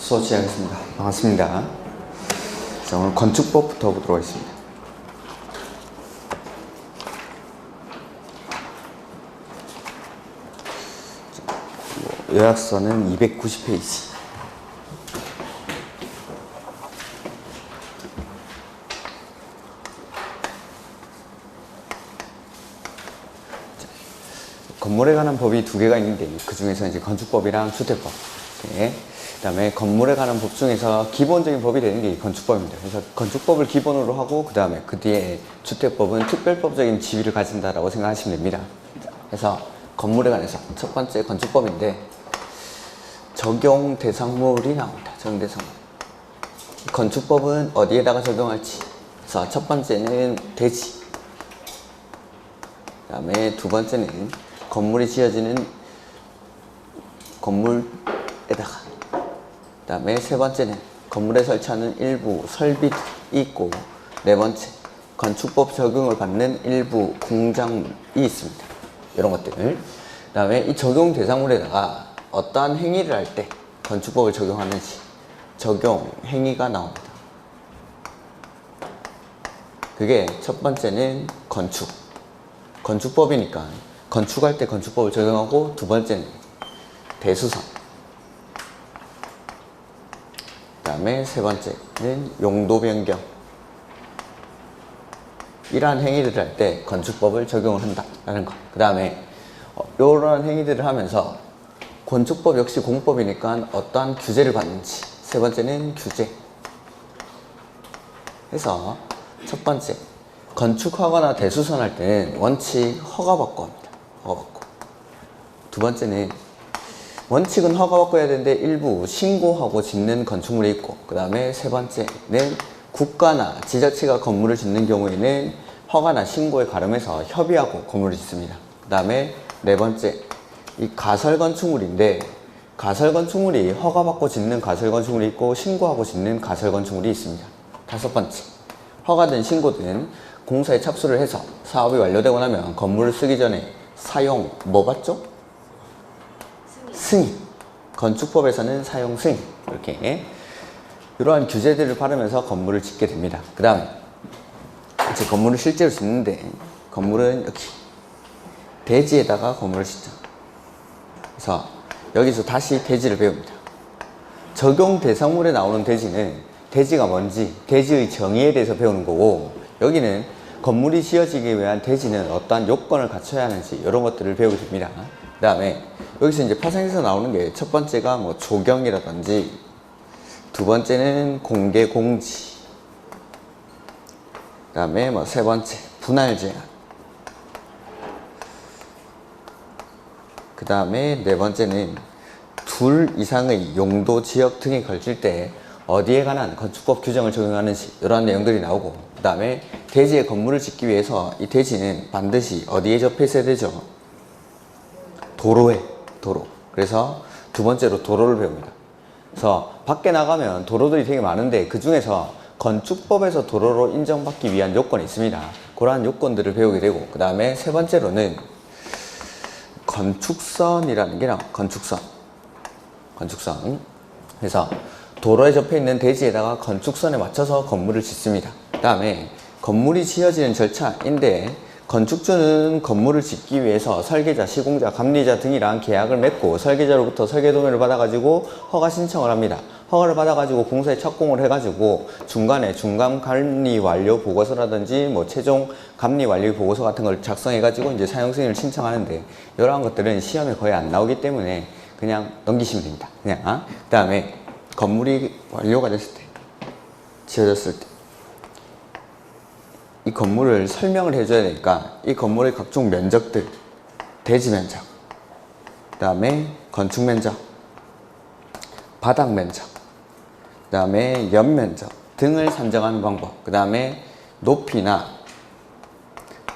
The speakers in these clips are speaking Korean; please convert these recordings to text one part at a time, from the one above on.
수업 시작하겠습니다. 반갑습니다. 자, 오늘 건축법부터 보도록 하겠습니다. 요약서는 290페이지. 건물에 관한 법이 두 개가 있는데 그 중에서 이제 건축법이랑 주택법. 네. 그다음에 건물에 관한 법 중에서 기본적인 법이 되는 게 건축법입니다. 그래서 건축법을 기본으로 하고 그 다음에 그 뒤에 주택법은 특별법적인 지위를 가진다라고 생각하시면 됩니다. 그래서 건물에 관해서 첫 번째 건축법인데 적용 대상물이 나옵니다. 적용 대상물. 건축법은 어디에다가 적용할지. 그래서 첫 번째는 대지. 그 다음에 두 번째는 건물이 지어지는 건물에다가. 그 다음에 세 번째는 건물에 설치하는 일부 설비들이 있고, 네 번째 건축법 적용을 받는 일부 공작물이 있습니다. 이런 것들. 그 다음에 이 적용 대상물에다가 어떠한 행위를 할 때 건축법을 적용하는지 적용 행위가 나옵니다. 그게 첫 번째는 건축법이니까 건축할 때 건축법을 적용하고, 두 번째는 대수선, 그 다음에 세 번째는 용도 변경. 이러한 행위들을 할 때 건축법을 적용을 한다라는 거. 그 다음에 이러한 행위들을 하면서 건축법 역시 공법이니까 어떠한 규제를 받는지. 세 번째는 규제. 해서 첫 번째, 건축하거나 대수선할 때는 원칙 허가받고 합니다. 허가받고. 두 번째는 원칙은 허가받고 해야 되는데 일부 신고하고 짓는 건축물이 있고, 그 다음에 세 번째는 국가나 지자체가 건물을 짓는 경우에는 허가나 신고에 가름해서 협의하고 건물을 짓습니다. 그 다음에 네 번째, 이 가설건축물인데 가설건축물이 허가받고 짓는 가설건축물이 있고 신고하고 짓는 가설건축물이 있습니다. 다섯 번째, 허가든 신고든 공사에 착수를 해서 사업이 완료되고 나면 건물을 쓰기 전에 사용 뭐 받죠? 승인. 건축법에서는 사용 승인. 이렇게 이러한 규제들을 바르면서 건물을 짓게 됩니다. 그 다음에 이제 건물을 실제로 짓는데 건물은 여기 대지에다가 건물을 짓죠. 그래서 여기서 다시 대지를 배웁니다. 적용 대상물에 나오는 대지는 대지가 뭔지, 대지의 정의에 대해서 배우는 거고, 여기는 건물이 지어지기 위한 대지는 어떠한 요건을 갖춰야 하는지 이런 것들을 배우게 됩니다. 그 다음에 여기서 이제 파생해서 나오는 게 첫 번째가 뭐 조경이라든지, 두 번째는 공개 공지, 그 다음에 뭐 세 번째 분할 제한, 그 다음에 네 번째는 둘 이상의 용도 지역 등에 걸칠 때 어디에 관한 건축법 규정을 적용하는지 이러한 내용들이 나오고, 그 다음에 대지에 건물을 짓기 위해서 이 대지는 반드시 어디에 접해 있어야 되죠? 도로에. 도로. 그래서 두 번째로 도로를 배웁니다. 그래서 밖에 나가면 도로들이 되게 많은데 그 중에서 건축법에서 도로로 인정받기 위한 요건이 있습니다. 그러한 요건들을 배우게 되고, 그 다음에 세 번째로는 건축선이라는 게 나와요. 건축선. 그래서 도로에 접해 있는 대지에다가 건축선에 맞춰서 건물을 짓습니다. 그 다음에 건물이 지어지는 절차인데 건축주는 건물을 짓기 위해서 설계자, 시공자, 감리자 등이랑 계약을 맺고 설계자로부터 설계도면을 받아가지고 허가 신청을 합니다. 허가를 받아가지고 공사에 착공을 해가지고 중간에 중간 감리 완료 보고서라든지 뭐 최종 감리 완료 보고서 같은 걸 작성해가지고 이제 사용 승인을 신청하는데, 이러한 것들은 시험에 거의 안 나오기 때문에 그냥 넘기시면 됩니다. 그냥. 그 다음에 건물이 완료가 됐을 때, 지어졌을 때 이 건물을 설명을 해줘야 되니까 이 건물의 각종 면적들, 대지 면적, 그 다음에 건축 면적, 바닥 면적, 그 다음에 연 면적 등을 산정하는 방법, 그 다음에 높이나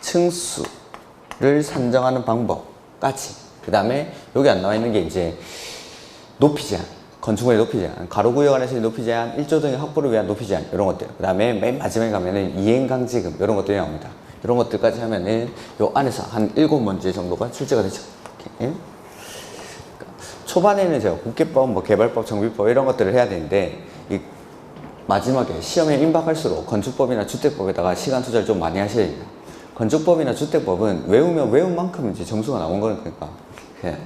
층수를 산정하는 방법까지, 그 다음에 여기 안 나와 있는 게 이제 높이 제한, 건축물의 높이 제한, 가로구역 안에서의 높이 제한, 1조 등의 확보를 위한 높이 제한, 이런 것들. 그 다음에 맨 마지막에 가면은 이행강제금, 이런 것들이 나옵니다. 이런 것들까지 하면은 요 안에서 한 7문제 정도가 출제가 되죠. 이렇게. 초반에는 제가 국계법, 뭐 개발법, 정비법 이런 것들을 해야 되는데 이 마지막에 시험에 임박할수록 건축법이나 주택법에다가 시간 투자를 좀 많이 하셔야 됩니다. 건축법이나 주택법은 외우면 외운 만큼 이제 점수가 나온 거니까 그냥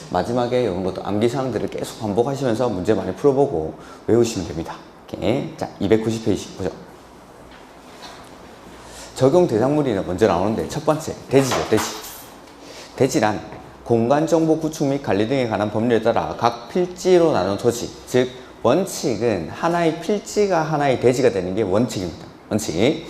마지막에 이런 것도 암기사항들을 계속 반복하시면서 문제 많이 풀어보고 외우시면 됩니다. 오케이. 자, 290페이지 보죠. 적용 대상물이 먼저 나오는데 첫 번째 대지죠. 대지. 대지란 공간정보 구축 및 관리 등에 관한 법률에 따라 각 필지로 나눈 토지, 즉 원칙은 하나의 필지가 하나의 대지가 되는 게 원칙입니다. 원칙.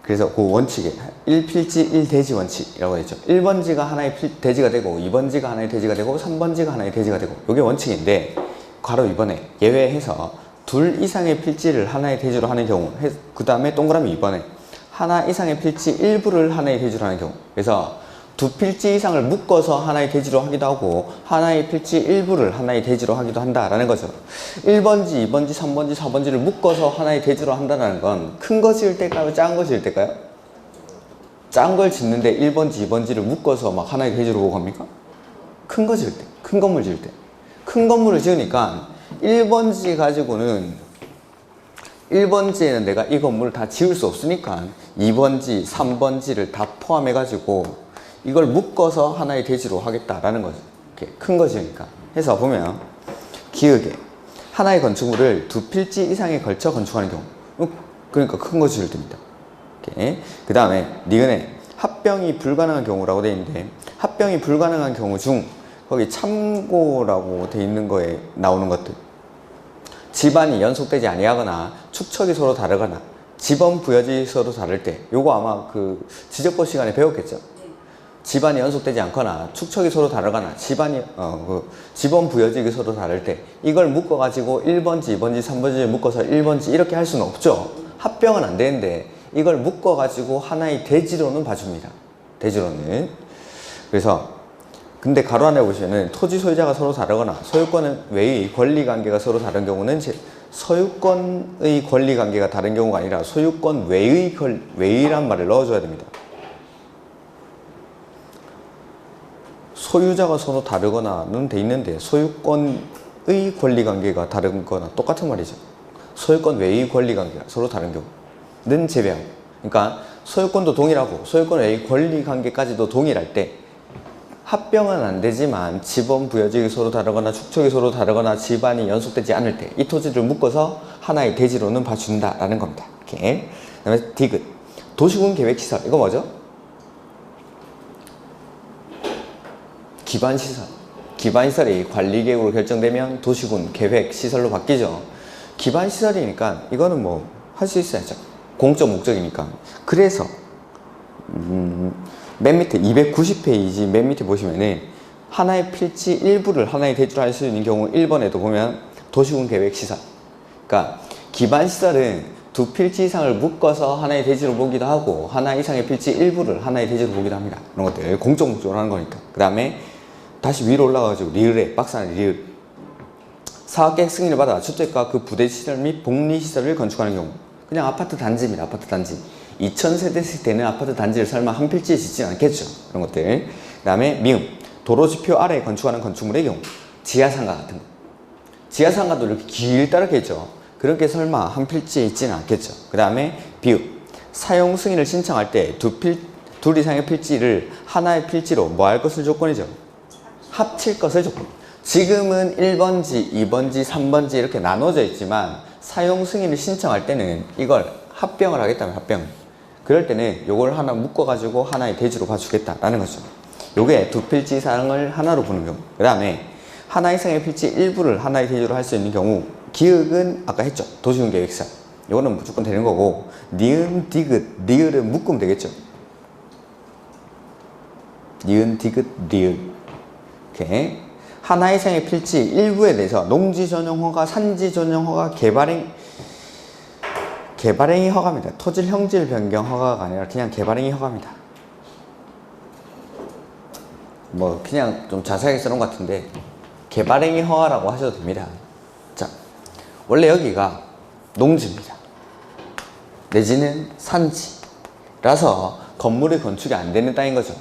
그래서 그 원칙에 1필지 1대지 원칙이라고 했죠. 1번지가 하나의 대지가 되고 2번지가 하나의 대지가 되고 3번지가 하나의 대지가 되고 이게 원칙인데 괄호 2번에 예외해서 둘 이상의 필지를 하나의 대지로 하는 경우, 그 다음에 동그라미 2번에 하나 이상의 필지 일부를 하나의 대지로 하는 경우, 그래서 두 필지 이상을 묶어서 하나의 대지로 하기도 하고 하나의 필지 일부를 하나의 대지로 하기도 한다라는 거죠. 1번지, 2번지, 3번지, 4번지를 묶어서 하나의 대지로 한다는 건 큰 거 지을 때일까요? 작은 거 지을 때일까요? 작은 걸 짓는데 1번지, 2번지를 묶어서 막 하나의 대지로 보고 갑니까? 큰 거 지을 때, 큰 건물 지을 때. 큰 건물을 지으니까 1번지 가지고는 1번지에는 내가 이 건물을 다 지을 수 없으니까 2번지, 3번지를 다 포함해가지고 이걸 묶어서 하나의 대지로 하겠다라는 거죠. 이렇게 큰 거 지으니까. 해서 보면 기역에 하나의 건축물을 두 필지 이상에 걸쳐 건축하는 경우, 그러니까 큰 거 지을 때입니다. 그 다음에 니은에 합병이 불가능한 경우라고 되어 있는데 합병이 불가능한 경우 중 거기 참고라고 되어 있는 거에 나오는 것들, 집안이 연속되지 아니하거나 축척이 서로 다르거나 지번 부여지 서로 다를 때, 요거 아마 그 지적법 시간에 배웠겠죠. 집안이 연속되지 않거나 축척이 서로 다르거나 집안이 지번 부여지기 서로 다를 때 이걸 묶어가지고 1번지, 2번지, 3번지를 묶어서 1번지 이렇게 할 수는 없죠. 합병은 안 되는데 이걸 묶어가지고 하나의 대지로는 봐줍니다. 대지로는. 그래서 근데 가로 안에 보시면은 토지 소유자가 서로 다르거나 소유권 외의 권리관계가 서로 다른 경우는 소유권의 권리관계가 다른 경우가 아니라 소유권 외의란 말을 넣어줘야 됩니다. 소유자가 서로 다르거나는 돼 있는데 소유권의 권리관계가 다른 거나 똑같은 말이죠. 소유권 외의 권리관계가 서로 다른 경우는 제외하고, 그러니까 소유권도 동일하고 소유권 외의 권리관계까지도 동일할 때 합병은 안 되지만 지번 부여지기 서로 다르거나 축척이 서로 다르거나 집안이 연속되지 않을 때 이 토지를 묶어서 하나의 대지로는 봐준다라는 겁니다. 이렇게. 그 다음에 디귿 도시군 계획시설, 이거 뭐죠? 기반시설. 기반시설이 관리계획으로 결정되면 도시군 계획시설로 바뀌죠. 기반시설이니까 이거는 뭐 할 수 있어야죠. 공적 목적이니까. 그래서 맨 밑에 290페이지 맨 밑에 보시면은 하나의 필지 일부를 하나의 대지로 할 수 있는 경우 1번에도 보면 도시군 계획시설. 그러니까 기반시설은 두 필지 이상을 묶어서 하나의 대지로 보기도 하고 하나 이상의 필지 일부를 하나의 대지로 보기도 합니다. 이런 것들 공적 목적으로 하는 거니까. 그 다음에 다시 위로 올라가가지고 리을에 박스는 리을 사업계획 승인을 받아 주택과 그 부대시설 및 복리시설을 건축하는 경우, 그냥 아파트 단지입니다. 아파트 단지 2000세대씩 되는 아파트 단지를 설마 한 필지에 짓지 않겠죠. 그런 것들. 그 다음에 미음 도로지표 아래에 건축하는 건축물의 경우 지하상가 같은 거, 지하상가도 이렇게 길다랗겠죠. 그렇게 설마 한 필지에 있지는 않겠죠. 그 다음에 비읍 사용 승인을 신청할 때 둘 이상의 필지를 하나의 필지로 뭐 할 것을 조건이죠? 합칠 것을 조건. 지금은 1번지, 2번지, 3번지 이렇게 나눠져 있지만 사용 승인을 신청할 때는 이걸 합병을 하겠다면 합병. 그럴 때는 요걸 하나 묶어가지고 하나의 대지로 봐주겠다라는 거죠. 요게 두 필지 이상을 하나로 보는 경우. 그 다음에 하나 이상의 필지 일부를 하나의 대지로 할 수 있는 경우 기역은 아까 했죠. 도시군 계획시설. 요거는 무조건 되는 거고 니은, 디귿, 리을은 묶으면 되겠죠. 니은, 디귿, 리을. 이렇게 하나 이상의 필지 일부에 대해서 농지 전용 허가, 산지 전용 허가, 개발행위 허가입니다. 토지 형질 변경 허가가 아니라 그냥 개발행위 허가입니다. 뭐 그냥 좀 자세하게 써놓은 것 같은데 개발행위 허가라고 하셔도 됩니다. 자, 원래 여기가 농지입니다. 내지는 산지라서 건물의 건축이 안 되는 땅인 거죠.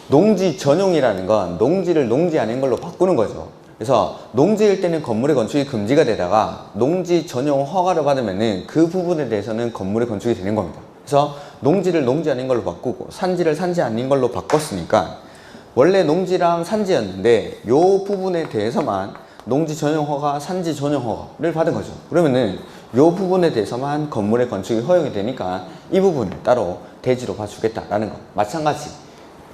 농지 전용이라는 건 농지를 농지 아닌 걸로 바꾸는 거죠. 그래서 농지일 때는 건물의 건축이 금지가 되다가 농지 전용 허가를 받으면은 그 부분에 대해서는 건물의 건축이 되는 겁니다. 그래서 농지를 농지 아닌 걸로 바꾸고 산지를 산지 아닌 걸로 바꿨으니까 원래 농지랑 산지였는데 요 부분에 대해서만 농지 전용 허가, 산지 전용 허가를 받은 거죠. 그러면은 요 부분에 대해서만 건물의 건축이 허용이 되니까 이 부분을 따로 대지로 봐주겠다라는 거. 마찬가지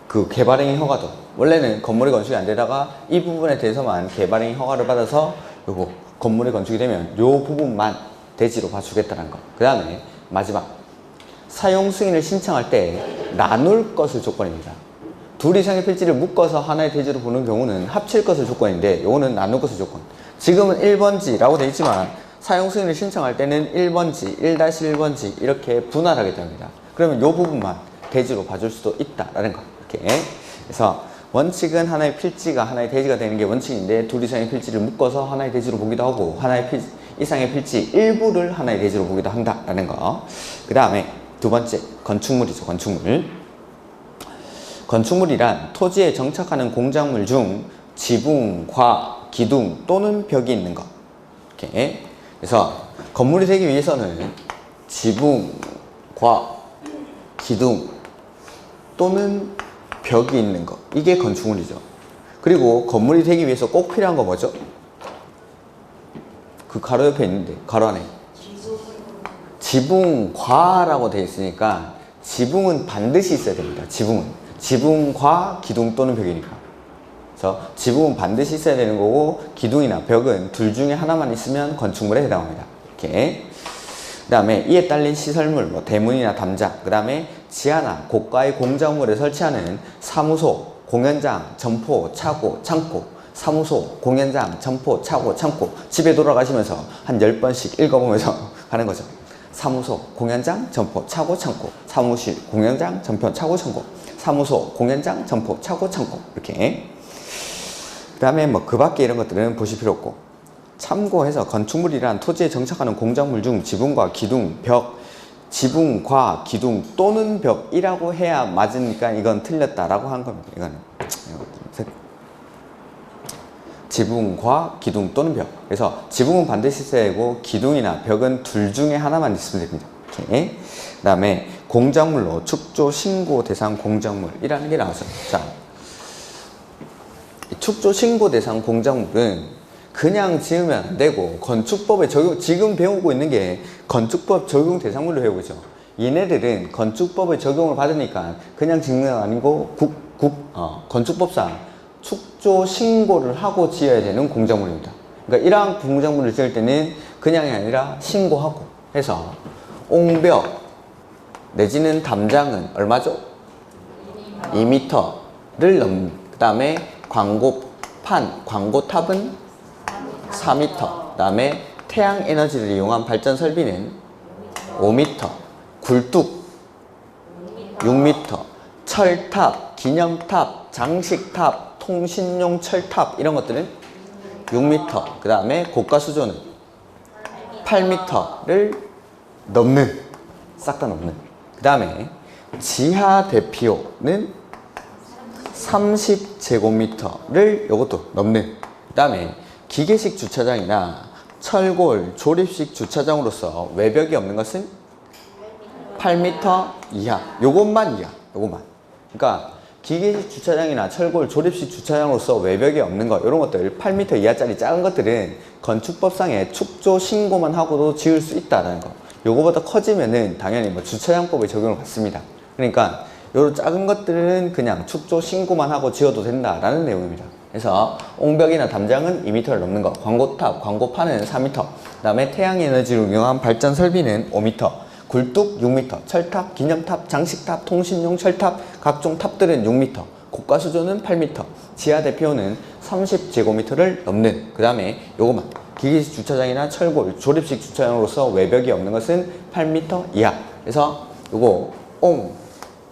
그 개발행위 허가도 원래는 건물의 건축이 안 되다가 이 부분에 대해서만 개발행위 허가를 받아서 요거 건물의 건축이 되면 요 부분만 대지로 봐주겠다는 거. 그 다음에 마지막 사용 승인을 신청할 때 나눌 것을 조건입니다. 둘 이상의 필지를 묶어서 하나의 대지로 보는 경우는 합칠 것을 조건인데 요거는 나눌 것을 조건. 지금은 1번지라고 되어 있지만 사용 승인을 신청할 때는 1번지, 1-1번지 이렇게 분할하게 됩니다. 그러면 요 부분만 대지로 봐줄 수도 있다라는 거. 이렇게. 그래서 원칙은 하나의 필지가 하나의 대지가 되는 게 원칙인데 둘 이상의 필지를 묶어서 하나의 대지로 보기도 하고 하나의 이상의 필지 일부를 하나의 대지로 보기도 한다라는 거. 그 다음에 두 번째 건축물이죠. 건축물. 건축물이란 토지에 정착하는 공작물 중 지붕, 과, 기둥 또는 벽이 있는 것. 이렇게. 그래서 건물이 되기 위해서는 지붕, 과, 기둥 또는 벽이 있는 것. 이게 건축물이죠. 그리고 건물이 되기 위해서 꼭 필요한 거 뭐죠? 그 가로 옆에 있는데 가로 안에 지붕과라고 되어 있으니까 지붕은 반드시 있어야 됩니다. 지붕과 기둥 또는 벽이니까. 그래서 지붕은 반드시 있어야 되는 거고 기둥이나 벽은 둘 중에 하나만 있으면 건축물에 해당합니다. 이렇게. 그 다음에 이에 딸린 시설물, 뭐 대문이나 담장, 그 다음에 지하나 고가의 공작물에 설치하는 사무소, 공연장, 점포, 차고, 창고, 사무소, 공연장, 점포, 차고, 창고. 집에 돌아가시면서 한 10번씩 읽어보면서 하는 거죠. 사무소, 공연장, 점포, 차고, 창고. 사무실, 공연장, 점포, 차고, 창고. 사무소, 공연장, 점포, 차고, 창고. 이렇게. 그 다음에 뭐 그 밖에 이런 것들은 보실 필요 없고. 참고해서 건축물이란 토지에 정착하는 공작물 중 지붕과 기둥, 벽, 지붕과 기둥 또는 벽이라고 해야 맞으니까 이건 틀렸다라고 한 겁니다. 이거는 지붕과 기둥 또는 벽. 그래서 지붕은 반드시 있어야 되고 기둥이나 벽은 둘 중에 하나만 있으면 됩니다. 이렇게. 그 다음에 공작물로 축조 신고 대상 공작물이라는 게 나왔어요. 자, 축조 신고 대상 공작물은 그냥 지으면 안 되고 건축법에 적용, 지금 배우고 있는 게 건축법 적용 대상물로 배우고 있죠. 얘네들은 건축법에 적용을 받으니까 그냥 짓는 거 아니고 건축법상 축조 신고를 하고 지어야 되는 공작물입니다. 그러니까 이러한 공작물을 지을 때는 그냥이 아니라 신고하고 해서 옹벽 내지는 담장은 얼마죠? 2m를 넘는. 그 다음에 광고판, 광고탑은 4m. 그 다음에 태양 에너지를 이용한 발전 설비는 5m. 굴뚝 6m. 철탑, 기념탑, 장식탑, 통신용 철탑 이런 것들은 6m. 그 다음에 고가수조는 8m를 넘는, 싹 다 넘는. 그 다음에 지하 대피호는 30제곱미터를 이것도 넘는. 그 다음에 기계식 주차장이나 철골, 조립식 주차장으로서 외벽이 없는 것은 8m 이하. 요것만 이하. 요것만. 그러니까 기계식 주차장이나 철골, 조립식 주차장으로서 외벽이 없는 것, 이런 것들 8m 이하짜리 작은 것들은 건축법상에 축조 신고만 하고도 지을 수 있다는 거. 요거보다 커지면은 당연히 뭐 주차장법에 적용을 받습니다. 그러니까 요런 작은 것들은 그냥 축조 신고만 하고 지어도 된다라는 내용입니다. 그래서 옹벽이나 담장은 2m를 넘는 것, 광고탑, 광고판은 4m, 그 다음에 태양에너지를 이용한 발전 설비는 5m, 굴뚝 6m, 철탑, 기념탑, 장식탑, 통신용 철탑, 각종 탑들은 6m, 고가수조는 8m, 지하 대피호는 30제곱미터를 넘는. 그 다음에 요거만 기계식 주차장이나 철골, 조립식 주차장으로서 외벽이 없는 것은 8m 이하. 그래서 요거 옹,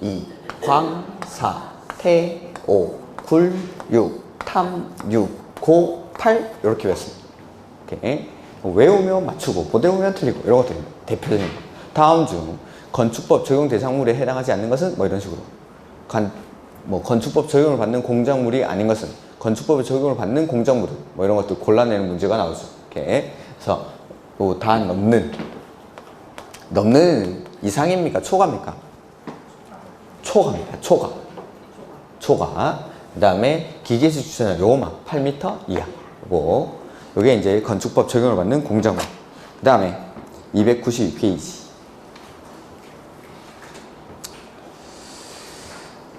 이, 광, 사, 태, 오, 굴, 육, 탐, 육, 고, 팔 이렇게 외웠습니다. 이렇게 외우면 맞추고 못 외우면 틀리고 이런 것들이 대표적인 거. 다음 중 건축법 적용 대상물에 해당하지 않는 것은 뭐 이런 식으로 뭐 건축법 적용을 받는 공작물이 아닌 것은 건축법에 적용을 받는 공작물은 뭐 이런 것들 골라내는 문제가 나오죠. 이렇게. 그래서 뭐 다 넘는 이상입니까? 초과입니까? 초과입니다. 초과. 그 다음에 기계식 주차장 요거만 8m 이하. 요게 이제 건축법 적용을 받는 공작물. 그 다음에 292페이지.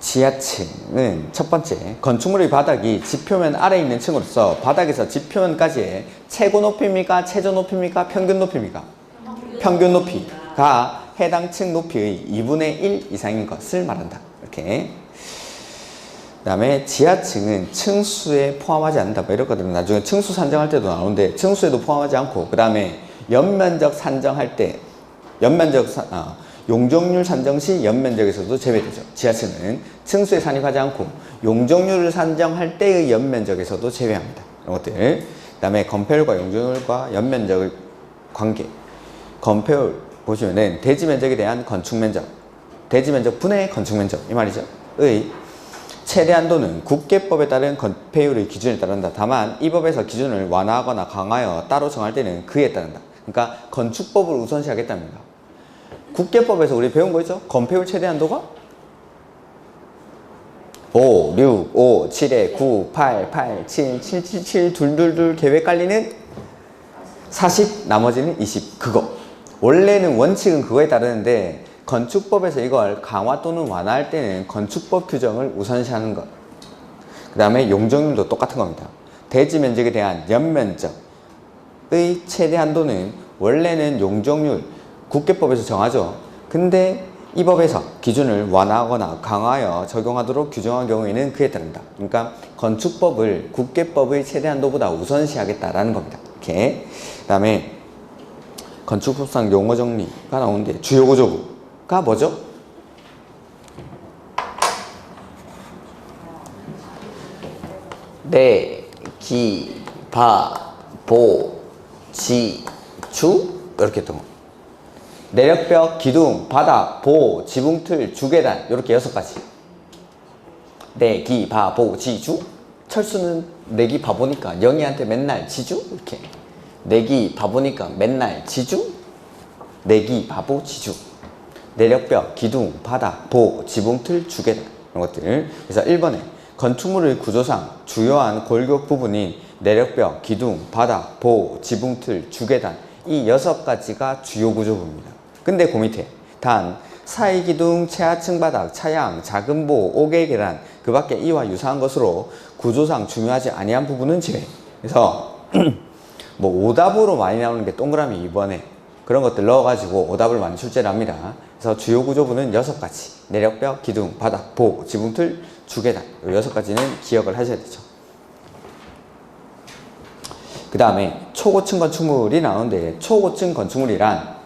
지하층은 첫 번째, 건축물의 바닥이 지표면 아래에 있는 층으로서 바닥에서 지표면까지의 최고 높이입니까? 최저 높이입니까? 평균 높이입니까? 평균 높이가 해당 층 높이의 2분의 1 이상인 것을 말한다. 이렇게. 그 다음에 지하층은 층수에 포함하지 않는다. 뭐 이렇거든요. 나중에 층수 산정할 때도 나오는데 층수에도 포함하지 않고, 그 다음에 연면적 산정할 때 용적률 산정 시 연면적에서도 제외되죠. 지하층은 층수에 산입하지 않고 용적률을 산정할 때의 연면적에서도 제외합니다. 이런 것들. 그 다음에 건폐율과 용적률과 연면적의 관계. 건폐율 보시면은 대지면적에 대한 건축면적, 대지면적 분의 건축면적 이 말이죠. 의 최대한도는 국계법에 따른 건폐율의 기준에 따른다. 다만 이 법에서 기준을 완화하거나 강화하여 따로 정할 때는 그에 따른다. 그러니까 건축법을 우선시하겠답니다. 국계법에서 우리 배운 거 있죠? 건폐율 최대한도가 5, 6, 5, 7에 9, 8, 8, 7, 7, 7, 7, 둘둘둘 계획 관리는 40, 나머지는 20. 그거. 원래는 원칙은 그거에 따르는데 건축법에서 이걸 강화 또는 완화할 때는 건축법 규정을 우선시하는 것. 그 다음에 용적률도 똑같은 겁니다. 대지 면적에 대한 연면적의 최대 한도는 원래는 용적률 국계법에서 정하죠. 근데 이 법에서 기준을 완화하거나 강화하여 적용하도록 규정한 경우에는 그에 따른다. 그러니까 건축법을 국계법의 최대 한도보다 우선시하겠다라는 겁니다. 이렇게. 그 다음에 건축법상 용어 정리가 나오는데 주요 구조부가 뭐죠? 내, 기, 바, 보, 지, 주 이렇게 했던 거. 내력벽, 기둥, 바닥, 보, 지붕틀, 주계단 이렇게 6가지. 내, 기, 바, 보, 지, 주. 철수는 내기 바보니까 영희한테 맨날 지주 이렇게. 내기 바보니까 맨날 지주. 내기 바보 지주. 내력벽, 기둥, 바닥, 보, 지붕틀, 주계단 이런 것들. 그래서 1번에 건축물의 구조상 주요한 골격 부분인 내력벽, 기둥, 바닥, 보, 지붕틀, 주계단 이 6가지가 주요 구조부입니다. 근데 그 밑에 단 사이기둥, 최하층 바닥, 차양, 작은 보, 5개 계단 그 밖에 이와 유사한 것으로 구조상 중요하지 아니한 부분은 제외. 그래서 뭐 오답으로 많이 나오는 게 동그라미 2번에 그런 것들 넣어가지고 오답을 많이 출제를 합니다. 그래서 주요 구조부는 6가지. 내력벽, 기둥, 바닥, 보, 지붕틀, 주계단 이 6가지는 기억을 하셔야 되죠. 그 다음에 초고층 건축물이 나오는데 초고층 건축물이란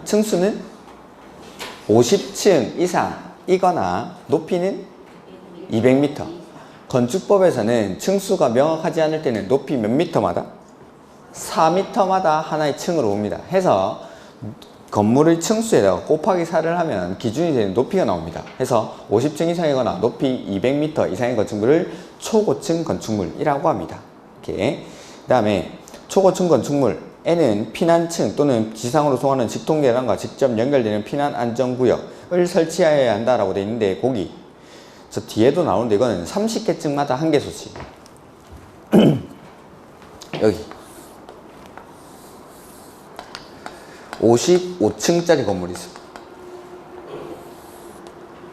층수는 50층 이상이거나 높이는 200m. 건축법에서는 층수가 명확하지 않을 때는 높이 몇 미터마다? 4m마다 하나의 층으로 옵니다. 해서 건물의 층수에다가 곱하기 4를 하면 기준이 되는 높이가 나옵니다. 해서 50층 이상이거나 높이 200m 이상의 건축물을 초고층 건축물이라고 합니다. 이렇게. 그 다음에 초고층 건축물에는 피난층 또는 지상으로 송하는 직통계단과 직접 연결되는 피난 안전구역을 설치해야 한다라고 되어 있는데 거기 저 뒤에도 나오는데 이거는 30개층마다 한 개 소지. 여기 55층짜리 건물이 있어요.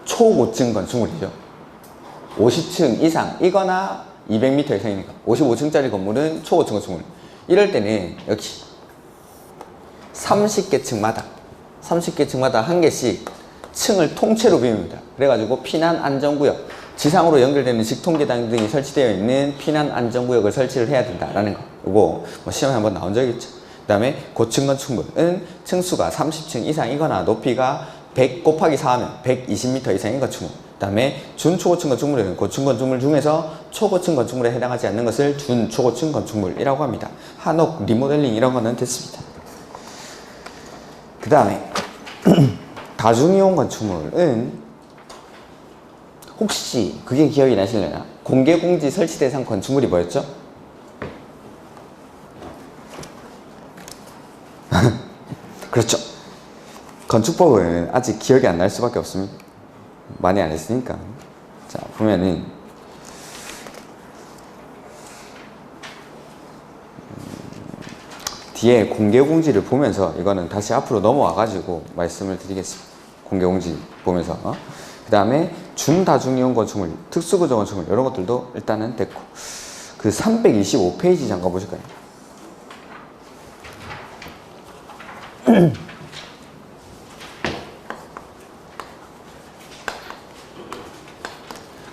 초고층 건축물이죠. 50층 이상이거나 200m 이상이니까 55층짜리 건물은 초고층 건축물. 이럴 때는 역시 30개층마다 한 개씩 층을 통째로 비웁니다. 그래가지고 피난 안전구역, 지상으로 연결되는 직통계단 등이 설치되어 있는 피난 안전구역을 설치를 해야 된다라는 거. 이거 뭐 시험에 한번 나온 적이 있죠. 그 다음에 고층 건축물은 층수가 30층 이상이거나 높이가 100 곱하기 4하면 120m 이상인 건축물. 그 다음에 준초고층 건축물은 고층 건축물 중에서 초고층 건축물에 해당하지 않는 것을 준초고층 건축물이라고 합니다. 한옥, 리모델링 이런 거는 됐습니다. 그 다음에 다중이용 건축물은 혹시 그게 기억이 나시려나? 공개공지 설치 대상 건축물이 뭐였죠? 그렇죠. 건축법은 아직 기억이 안 날 수밖에 없습니다. 많이 안 했으니까. 자, 보면은 뒤에 공개공지를 보면서 이거는 다시 앞으로 넘어와 가지고 말씀을 드리겠습니다. 공개공지 보면서 그 다음에 준다중이용 건축물, 특수구조 건축물 이런 것들도 일단은 됐고, 그 325페이지 잠깐 보실까요?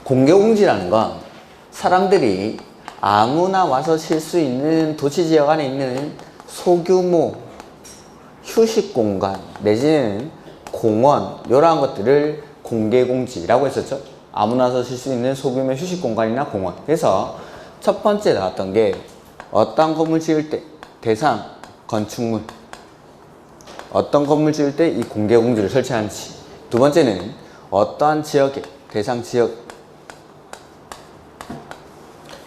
공개공지라는 건 사람들이 아무나 와서 쉴 수 있는 도시지역 안에 있는 소규모 휴식공간 내지는 공원 이러한 것들을 공개공지라고 했었죠. 아무나 와서 쉴 수 있는 소규모 휴식공간이나 공원. 그래서 첫 번째 나왔던 게 어떤 건물 지을 때 대상 건축물, 어떤 건물 지을 때 이 공개공지를 설치하는지. 두 번째는 어떠한 지역에 대상 지역,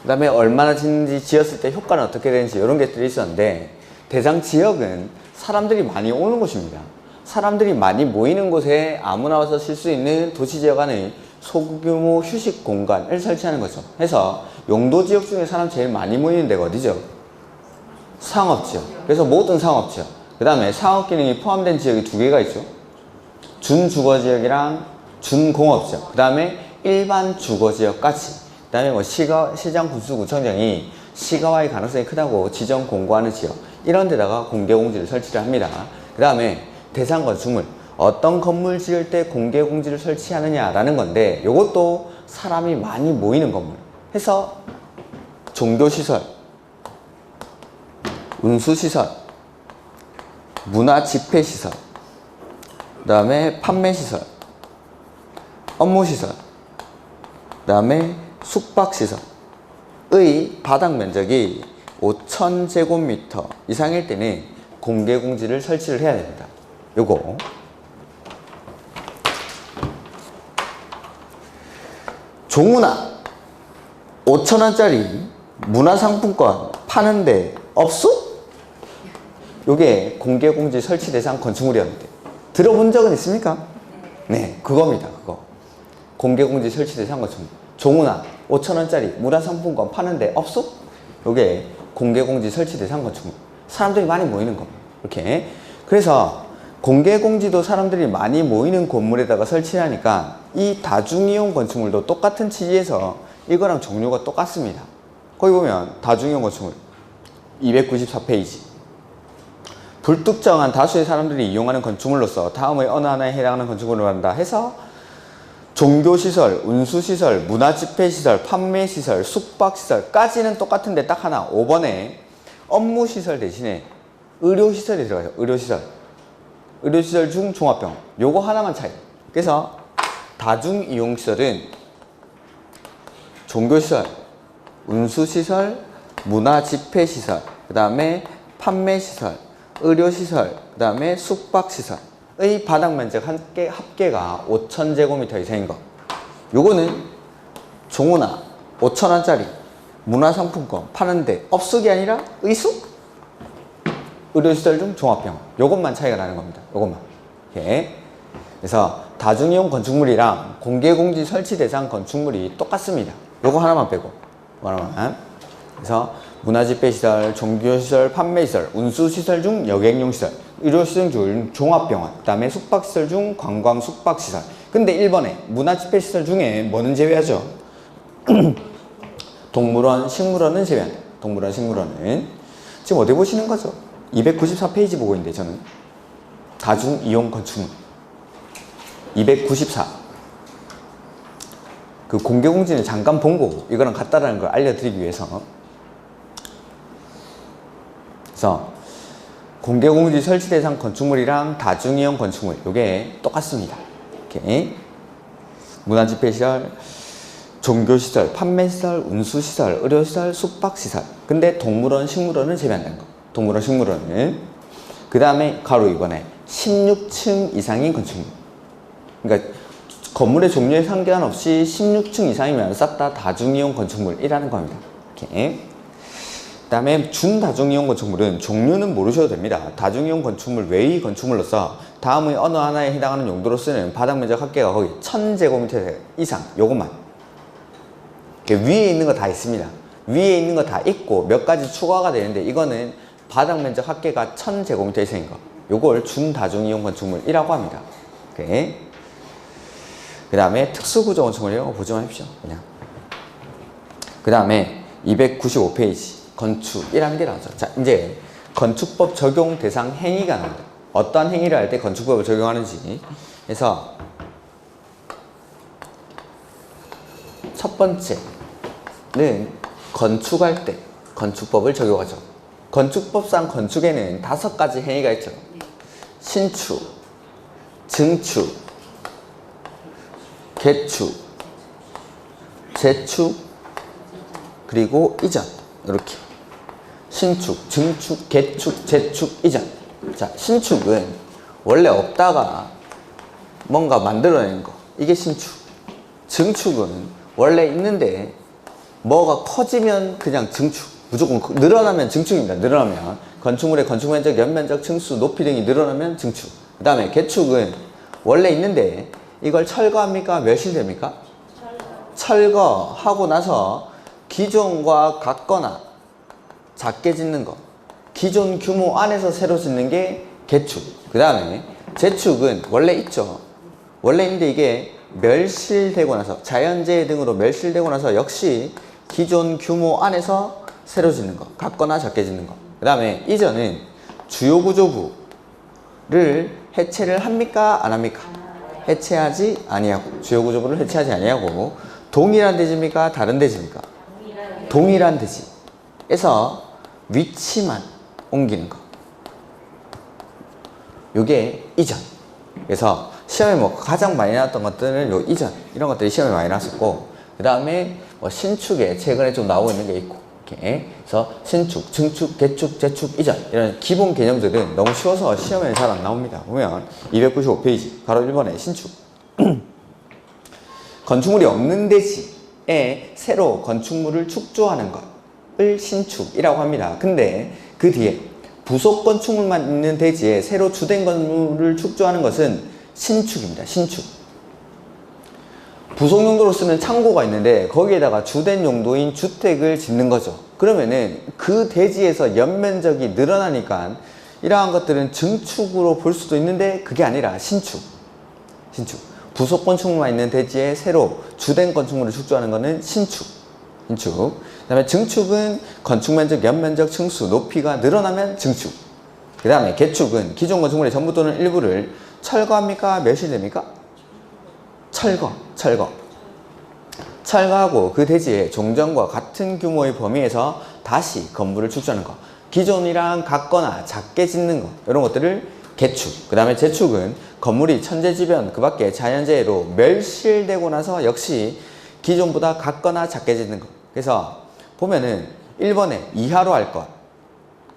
그 다음에 얼마나 짓는지, 지었을 때 효과는 어떻게 되는지 이런 것들이 있었는데, 대상 지역은 사람들이 많이 오는 곳입니다. 사람들이 많이 모이는 곳에 아무나 와서 쉴 수 있는 도시지역 안에 소규모 휴식 공간을 설치하는 거죠. 해서 용도 지역 중에 사람 제일 많이 모이는 데가 어디죠? 상업지역. 그래서 모든 상업지역. 그 다음에 상업 기능이 포함된 지역이 두 개가 있죠. 준주거지역이랑 준공업지역. 그 다음에 일반 주거지역까지. 그 다음에 뭐 시장, 군수, 구청장이 시가화의 가능성이 크다고 지정 공고하는 지역, 이런 데다가 공개공지를 설치를 합니다. 그 다음에 대상 건축물, 어떤 건물 지을 때 공개공지를 설치하느냐라는 건데, 이것도 사람이 많이 모이는 건물 해서 종교시설, 운수시설, 문화집회시설, 그 다음에 판매시설, 업무시설, 그 다음에 숙박시설의 바닥 면적이 5,000제곱미터 이상일 때는 공개공지를 설치를 해야 됩니다. 요거 종우나 5,000원짜리 문화상품권 파는데 없어? 요게 공개공지 설치 대상 건축물이었는데 들어본 적은 있습니까? 네, 그겁니다. 그거 공개공지 설치 대상 건축물. 종우나 5,000원짜리 문화상품권 파는데 없어? 요게 공개공지 설치 대상 건축물. 사람들이 많이 모이는 겁니다. 이렇게. 그래서 공개공지도 사람들이 많이 모이는 건물에다가 설치하니까 이 다중이용 건축물도 똑같은 취지에서 이거랑 종류가 똑같습니다. 거기 보면 다중이용 건축물 294페이지. 불특정한 다수의 사람들이 이용하는 건축물로서 다음의 어느 하나에 해당하는 건축물을 말한다 해서 종교시설, 운수시설, 문화집회시설, 판매시설, 숙박시설까지는 똑같은데 딱 하나 5번에 업무시설 대신에 의료시설이 들어가요. 의료시설. 의료시설 중 종합병원. 요거 하나만 차이. 그래서 다중이용시설은 종교시설, 운수시설, 문화집회시설, 그 다음에 판매시설, 의료시설, 그 다음에 숙박시설의 바닥 면적 합계가 5,000제곱미터 이상인 거. 요거는 종우나 5,000원짜리 문화상품권 파는데 업숙이 아니라 의숙? 의료시설 중 종합병원. 요것만 차이가 나는 겁니다. 요것만. 이렇게. 그래서 다중이용 건축물이랑 공개공지 설치 대상 건축물이 똑같습니다. 요거 하나만 빼고. 요거 하나만. 그래서 문화집회시설, 종교시설, 판매시설, 운수시설 중 여객용시설, 의료시설 중 종합병원, 그 다음에 숙박시설 중 관광 숙박시설. 근데 1번에 문화집회시설 중에 뭐는 제외하죠? 동물원, 식물원은 제외한다. 동물원, 식물원은. 지금 어디 보시는 거죠? 294페이지 보고 있는데 저는 다중이용 건축물 294. 그 공개공지는 잠깐 본 거고 이거랑 같다라는 걸 알려드리기 위해서. 그래서 공개공지 설치 대상 건축물이랑 다중이용 건축물 요게 똑같습니다. 이렇게 문화집회시설, 종교시설, 판매시설, 운수시설, 의료시설, 숙박시설. 근데 동물원, 식물원은 제외한다는 거. 동물원, 식물원은. 그 다음에 가로 2번에 16층 이상인 건축물. 그러니까 건물의 종류에 상관없이 16층 이상이면 싹 다 다중이용 건축물이라는 겁니다. 이렇게. 그 다음에 준다중이용 건축물은 종류는 모르셔도 됩니다. 다중이용 건축물 외의 건축물로서 다음의 어느 하나에 해당하는 용도로 쓰는 바닥면적 합계가 거기 1000제곱미터 이상, 요것만. 위에 있는 거 다 있습니다. 위에 있는 거 다 있고 몇 가지 추가가 되는데 이거는 바닥면적 합계가 1000제곱미터 이상인 거, 요걸 준다중이용 건축물이라고 합니다. 그 다음에 특수구조 건축물이라고 보지 마십시오. 그냥. 그 다음에 295페이지 건축이라는 게 나오죠. 자, 이제 건축법 적용 대상 행위가 나옵니다. 어떠한 행위를 할 때 건축법을 적용하는지. 그래서 첫 번째는 건축할 때 건축법을 적용하죠. 건축법상 건축에는 5가지 행위가 있죠. 신축, 증축, 개축, 재축, 그리고 이전. 이렇게 신축, 증축, 개축, 재축, 이전. 자, 신축은 원래 없다가 뭔가 만들어낸 거, 이게 신축. 증축은 원래 있는데 뭐가 커지면 그냥 증축. 무조건 늘어나면 증축입니다. 늘어나면 건축물의 건축면적, 연면적, 층수, 높이 등이 늘어나면 증축. 그 다음에 개축은 원래 있는데 이걸 철거합니까? 멸실됩니까? 철거하고 나서 기존과 같거나 작게 짓는 거, 기존 규모 안에서 새로 짓는 게 개축. 그 다음에 재축은 원래 있죠. 원래 있는데 이게 멸실되고 나서, 자연재해 등으로 멸실되고 나서 역시 기존 규모 안에서 새로 짓는 거, 같거나 작게 짓는 거. 그 다음에 이전은 주요 구조부를 해체를 합니까? 안 합니까? 해체하지 아니하고, 주요 구조부를 해체하지 아니하고, 동일한 대지입니까? 다른 대지입니까? 동일한 대지에서 위치만 옮기는 거. 요게 이전. 그래서 시험에 뭐 가장 많이 나왔던 것들은 요 이전, 이런 것들이 시험에 많이 나왔었고, 그 다음에 뭐 신축에 최근에 좀 나오고 있는 게 있고, 이렇게. 그래서 신축, 증축, 개축, 재축, 이전, 이런 기본 개념들은 너무 쉬워서 시험에 잘 안 나옵니다. 보면 295페이지 가로 1번에 신축. 건축물이 없는 대지에 새로 건축물을 축조하는 것을 신축이라고 합니다. 근데 그 뒤에 부속 건축물만 있는 대지에 새로 주된 건물을 축조하는 것은 신축입니다. 신축. 부속 용도로 쓰는 창고가 있는데 거기에다가 주된 용도인 주택을 짓는 거죠. 그러면은 그 대지에서 연면적이 늘어나니까 이러한 것들은 증축으로 볼 수도 있는데 그게 아니라 신축. 신축. 부속 건축물만 있는 대지에 새로 주된 건축물을 축조하는 것은 신축. 신축. 그 다음에 증축은 건축면적, 연면적, 층수, 높이가 늘어나면 증축. 그 다음에 개축은 기존 건축물의 전부 또는 일부를 철거합니까? 멸실됩니까? 철거. 철거하고 그 대지에 종전과 같은 규모의 범위에서 다시 건물을 축조하는 것. 기존이랑 같거나 작게 짓는 것. 이런 것들을 개축. 그 다음에 재축은 건물이 천재지변 그 밖에 자연재해로 멸실되고 나서 역시 기존보다 같거나 작게 짓는 것. 그래서 보면은 1번에 이하로 할 것,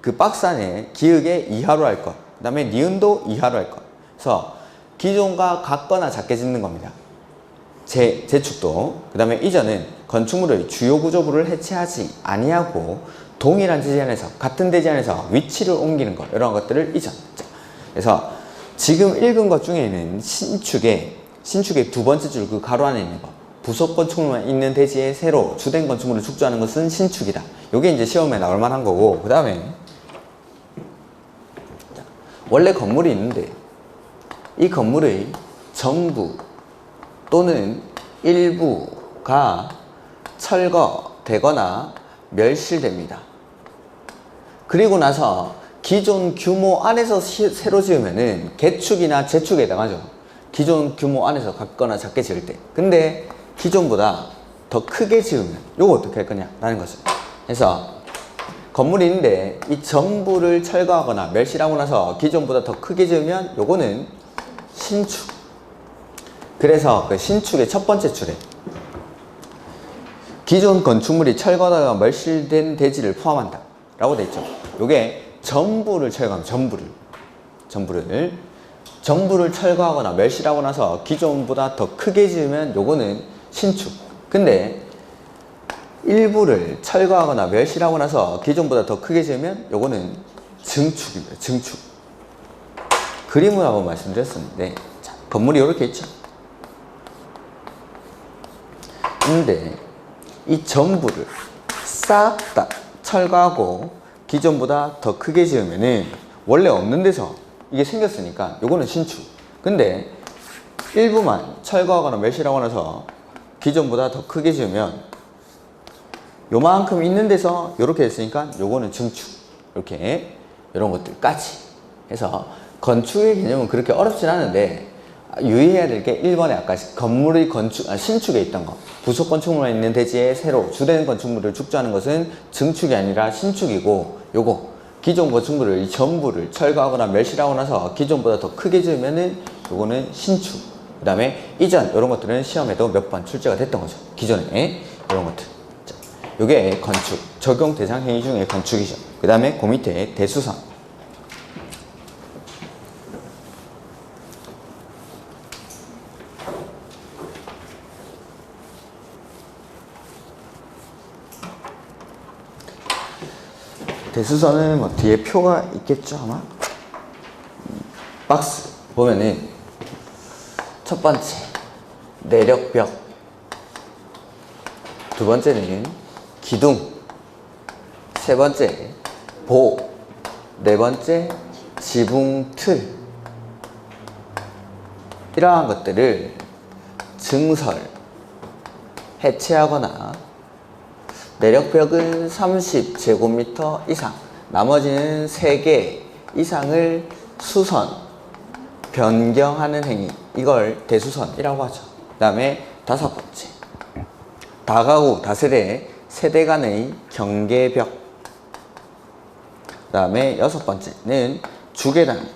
그 박스 안에 기역에 이하로 할 것, 그 다음에 니은도 이하로 할 것. 그래서 기존과 같거나 작게 짓는 겁니다. 재축도. 그 다음에 이전은 건축물의 주요 구조부를 해체하지 아니하고 동일한 대지 안에서, 같은 대지 안에서 위치를 옮기는 것, 이런 것들을 이전. 그래서 지금 읽은 것 중에는 신축의 두 번째 줄 그 가로 안에 있는 거, 부속 건축물만 있는 대지에 새로 주된 건축물을 축조하는 것은 신축이다. 요게 이제 시험에 나올 만한 거고, 그 다음에 원래 건물이 있는데 이 건물의 전부 또는 일부가 철거되거나 멸실됩니다. 그리고 나서 기존 규모 안에서 새로 지으면은 개축이나 재축에 해당하죠. 기존 규모 안에서 같거나 작게 지을 때. 근데 기존보다 더 크게 지으면 요거 어떻게 할 거냐 라는 거죠. 그래서 건물이 있는데 이 전부를 철거하거나 멸실하고 나서 기존보다 더 크게 지으면 요거는 신축. 그래서 그 신축의 첫 번째 줄에 기존 건축물이 철거하다가 멸실된 대지를 포함한다 라고 돼 있죠. 요게 전부를 철거하면 전부를 전부를 철거하거나 멸실하고 나서 기존보다 더 크게 지으면 요거는 신축. 근데 일부를 철거하거나 멸실하고 나서 기존보다 더 크게 지으면 요거는 증축입니다. 증축. 그림을 한번 말씀드렸었는데, 자, 건물이 이렇게 있죠. 근데 이 전부를 싹 다 철거하고 기존보다 더 크게 지으면은 원래 없는 데서 이게 생겼으니까 요거는 신축. 근데 일부만 철거하거나 멸실하고 나서 기존보다 더 크게 지으면 요만큼 있는 데서 요렇게 됐으니까 요거는 증축. 이렇게 이런 것들까지 해서 건축의 개념은 그렇게 어렵진 않은데 유의해야 될 게 1번에 아까 건물의 신축에 있던 거, 부속 건축물만 있는 대지에 새로 주된 건축물을 축조하는 것은 증축이 아니라 신축이고, 요거 기존 건축물을 전부를 철거하거나 멸실하고 나서 기존보다 더 크게 지으면은 요거는 신축. 그 다음에 이전 이런 것들은 시험에도 몇 번 출제가 됐던 거죠. 기존에 이런 것들. 자, 요게 건축 적용 대상 행위 중에 건축이죠. 그 다음에 그 밑에 대수선. 대수선은 뭐 뒤에 표가 있겠죠 아마. 박스 보면은 첫 번째 내력벽, 두 번째는 기둥, 세 번째 보, 네 번째 지붕틀. 이러한 것들을 증설, 해체하거나 내력벽은 30제곱미터 이상, 나머지는 3개 이상을 수선, 변경하는 행위, 이걸 대수선이라고 하죠. 그 다음에 다섯 번째, 다가구, 다세대, 세대 간의 경계벽. 그 다음에 여섯 번째는 주계단,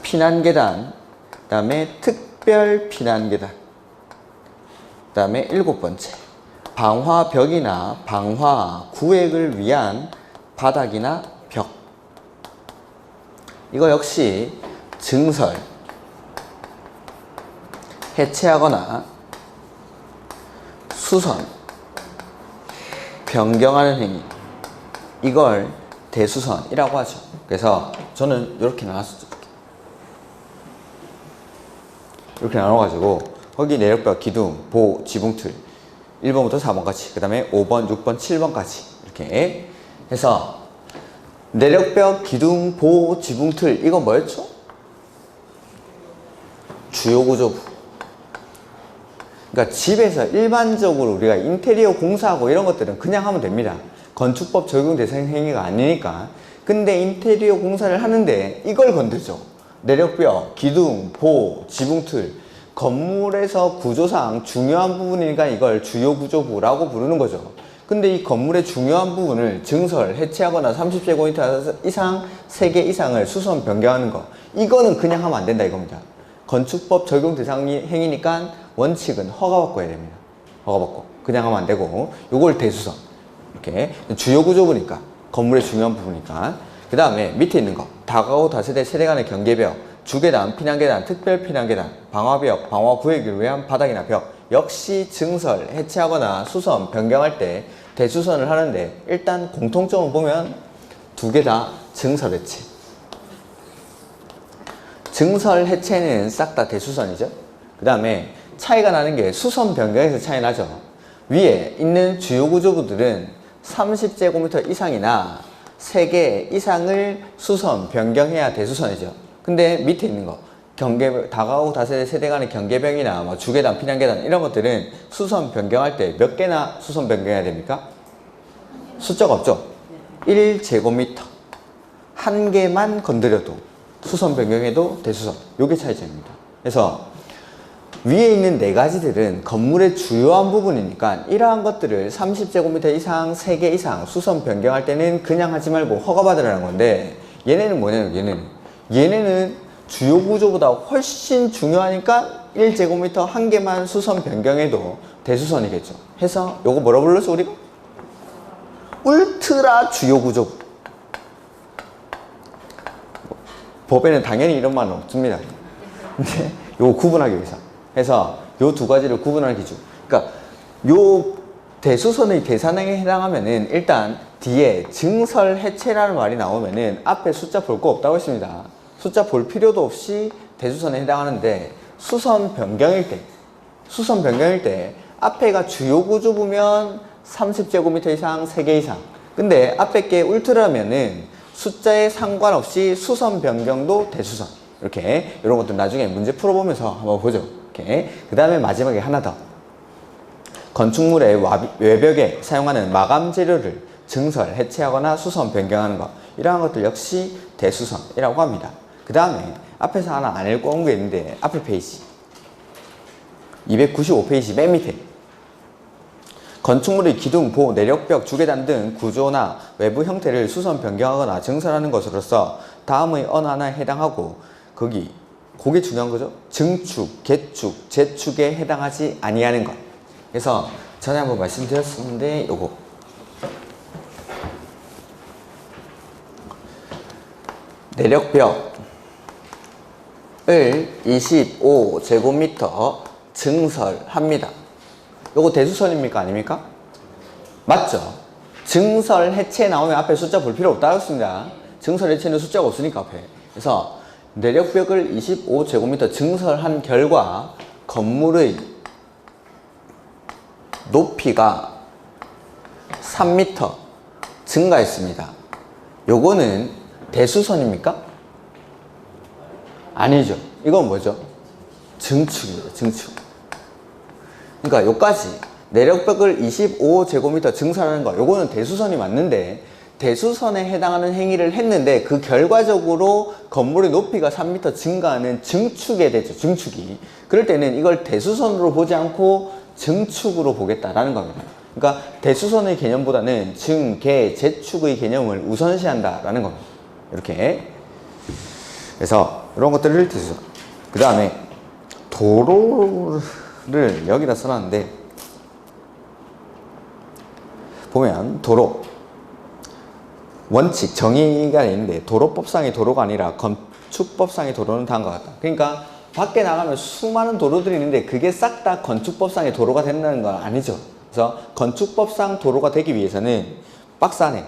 피난계단, 그 다음에 특별 피난계단. 그 다음에 일곱 번째, 방화벽이나 방화 구획을 위한 바닥이나 벽. 이거 역시 증설, 해체하거나 수선, 변경하는 행위, 이걸 대수선이라고 하죠. 그래서 저는 이렇게 나눴었죠. 이렇게 나눠가지고 거기 내력벽, 기둥, 보, 지붕틀 1번부터 4번까지, 그 다음에 5번, 6번, 7번까지 이렇게 해서 내력벽, 기둥, 보, 지붕틀, 이건 뭐였죠? 주요구조부. 그러니까 집에서 일반적으로 우리가 인테리어 공사하고 이런 것들은 그냥 하면 됩니다. 건축법 적용 대상 행위가 아니니까. 근데 인테리어 공사를 하는데 이걸 건드죠. 내력벽, 기둥, 보, 지붕틀. 건물에서 구조상 중요한 부분이니까 이걸 주요구조부라고 부르는 거죠. 근데 이 건물의 중요한 부분을 증설, 해체하거나 30제곱미터 이상, 3개 이상을 수선, 변경하는 거, 이거는 그냥 하면 안 된다 이겁니다. 건축법 적용 대상 행위니까 원칙은 허가받고 해야 됩니다. 허가받고. 그냥 하면 안 되고, 요걸 대수선. 이렇게 주요구조부니까, 건물의 중요한 부분이니까. 그 다음에 밑에 있는 거, 다가구 다세대 세대 간의 경계벽, 주계단, 피난계단, 특별 피난계단, 방화벽, 방화구획을 위한 바닥이나 벽, 역시 증설, 해체하거나 수선, 변경할 때 대수선을 하는데, 일단 공통점을 보면 두 개 다 증설, 해체. 증설, 해체는 싹 다 대수선이죠. 그 다음에 차이가 나는 게 수선, 변경에서 차이 나죠. 위에 있는 주요 구조부들은 30제곱미터 이상이나 3개 이상을 수선, 변경해야 대수선이죠. 근데 밑에 있는 거, 다가구 다세대 세대 간의 경계벽이나 뭐 주계단, 피난계단 이런 것들은 수선 변경할 때 몇 개나 수선 변경해야 됩니까? 숫자가 없죠? 1제곱미터. 한 개만 건드려도 수선 변경해도 대수선. 요게 차이점입니다. 그래서 위에 있는 네 가지들은 건물의 주요한 부분이니까 이러한 것들을 30제곱미터 이상, 3개 이상 수선 변경할 때는 그냥 하지 말고 허가받으라는 건데, 얘네는 뭐냐면 얘네는 주요 구조보다 훨씬 중요하니까 1제곱미터 한 개만 수선 변경해도 대수선이겠죠. 해서 요거 뭐라 불렀어 우리가? 울트라 주요 구조부. 법에는 당연히 이런 말은 없습니다. 이제 요거 구분하기 위해서 해서 요 두 가지를 구분하는 기준. 그러니까 요 대수선의 계산행에 해당하면은 일단 뒤에 증설 해체라는 말이 나오면은 앞에 숫자 볼 거 없다고 했습니다. 숫자 볼 필요도 없이 대수선에 해당하는데 수선 변경일 때 앞에가 주요 구조부면 30제곱미터 이상 3개 이상. 근데 앞에 게 울트라면은 숫자에 상관없이 수선 변경도 대수선. 이렇게 이런 것들 나중에 문제 풀어보면서 한번 보죠. 이렇게. 그 다음에 마지막에 하나 더. 건축물의 외벽에 사용하는 마감 재료를 증설, 해체하거나 수선 변경하는 것. 이러한 것들 역시 대수선이라고 합니다. 그 다음에 앞에서 하나 안 읽고 온 게 있는데 앞에 페이지 295페이지 맨 밑에 건축물의 기둥, 보, 내력벽, 주계단 등 구조나 외부 형태를 수선 변경하거나 증설하는 것으로서 다음의 어느 하나에 해당하고 그게 중요한 거죠. 증축, 개축, 재축에 해당하지 아니하는 것. 그래서 전에 한번 말씀드렸었는데 요거 내력벽을 25제곱미터 증설합니다. 요거 대수선입니까? 아닙니까? 맞죠? 증설 해체 나오면 앞에 숫자 볼 필요 없다 했습니다. 증설 해체는 숫자가 없으니까 앞에. 그래서 내력벽을 25제곱미터 증설한 결과 건물의 높이가 3m 증가했습니다. 요거는 대수선입니까? 아니죠. 이건 뭐죠? 증축입니다. 증축. 그러니까 요까지 내력벽을 25제곱미터 증설하는 거 요거는 대수선이 맞는데 대수선에 해당하는 행위를 했는데 그 결과적으로 건물의 높이가 3m 증가하는 증축에 되죠. 증축이. 그럴 때는 이걸 대수선으로 보지 않고 증축으로 보겠다라는 겁니다. 그러니까 대수선의 개념보다는 증, 개, 재축의 개념을 우선시한다라는 겁니다. 이렇게. 그래서 이런 것들을 대수선. 그 다음에 도로를 여기다 써놨는데 보면 도로 원칙 정의가 있는데 도로법상의 도로가 아니라 건축법상의 도로는 다음과 같다. 그러니까 밖에 나가면 수많은 도로들이 있는데 그게 싹 다 건축법상의 도로가 된다는 건 아니죠. 그래서 건축법상 도로가 되기 위해서는 박스 안에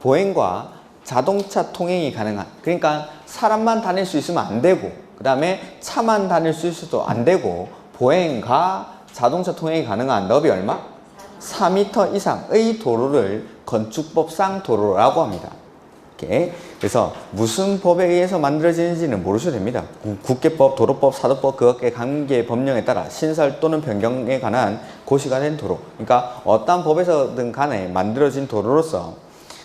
보행과 자동차 통행이 가능한, 그러니까 사람만 다닐 수 있으면 안 되고 그 다음에 차만 다닐 수 있어도 안 되고 보행과 자동차 통행이 가능한 너비 얼마? 4m 이상의 도로를 건축법상 도로라고 합니다. 이렇게. 그래서 무슨 법에 의해서 만들어지는지는 모르셔도 됩니다. 국계법, 도로법, 사도법 그것의 관계 법령에 따라 신설 또는 변경에 관한 고시가 된 도로. 그러니까 어떤 법에서든 간에 만들어진 도로로서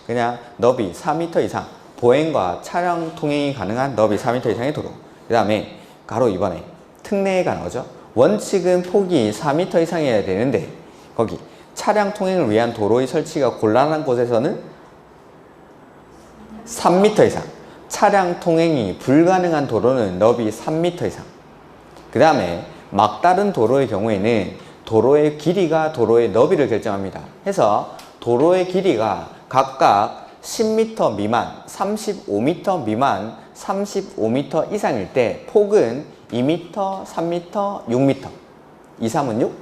그냥 너비 4m 이상, 보행과 차량 통행이 가능한 너비 4m 이상의 도로. 그 다음에 가로 2번에 특례가 나오죠. 원칙은 폭이 4m 이상이어야 되는데 거기 차량 통행을 위한 도로의 설치가 곤란한 곳에서는 3m 이상, 차량 통행이 불가능한 도로는 너비 3m 이상. 그 다음에 막다른 도로의 경우에는 도로의 길이가 도로의 너비를 결정합니다. 해서 도로의 길이가 각각 10m 미만, 35m 미만, 35m 이상일 때 폭은 2m, 3m, 6m. 2, 3은 6?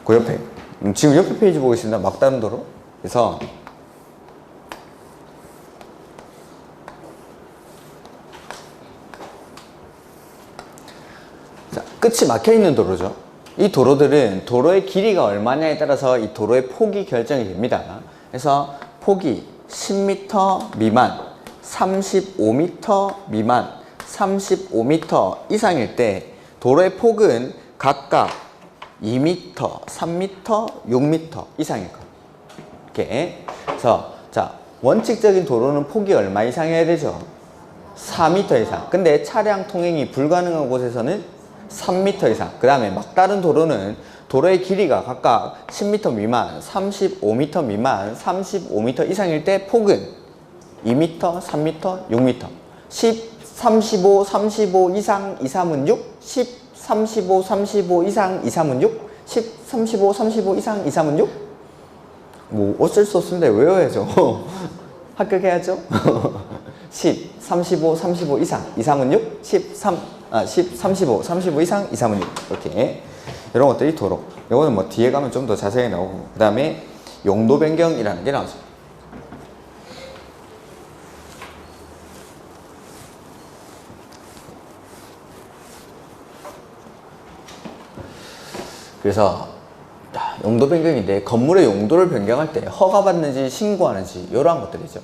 그 옆에. 지금 옆에 페이지 보고 있습니다. 막다른 도로. 그래서 자, 끝이 막혀 있는 도로죠. 이 도로들은 도로의 길이가 얼마냐에 따라서 이 도로의 폭이 결정이 됩니다. 그래서 폭이 10m 미만, 35m 미만, 35m 이상일 때 도로의 폭은 각각 2m, 3m, 6m 이상일 거예요. 이렇게. 그래서 자, 원칙적인 도로는 폭이 얼마 이상이어야 되죠? 4m 이상. 근데 차량 통행이 불가능한 곳에서는 3m 이상. 그 다음에 막다른 도로는 도로의 길이가 각각 10m 미만, 35m 미만, 35m 이상일 때 폭은 2m, 3m, 6m. 10, 35, 35 이상, 2, 3은 6. 10, 35, 35 이상, 2, 3은 6. 10, 35, 35 이상, 2, 3은 6. 뭐 어쩔 수 없습니다. 외워야죠. 합격해야죠. 10, 35, 35 이상, 2, 3은 6. 10, 3, 10, 35 이상 2, 3은 6 이렇게 이런 것들이 도로. 이거는 뭐 뒤에 가면 좀 더 자세히 나오고 그 다음에 용도 변경이라는 게 나오죠. 그래서 용도 변경인데 건물의 용도를 변경할 때 허가받는지 신고하는지 이러한 것들이죠.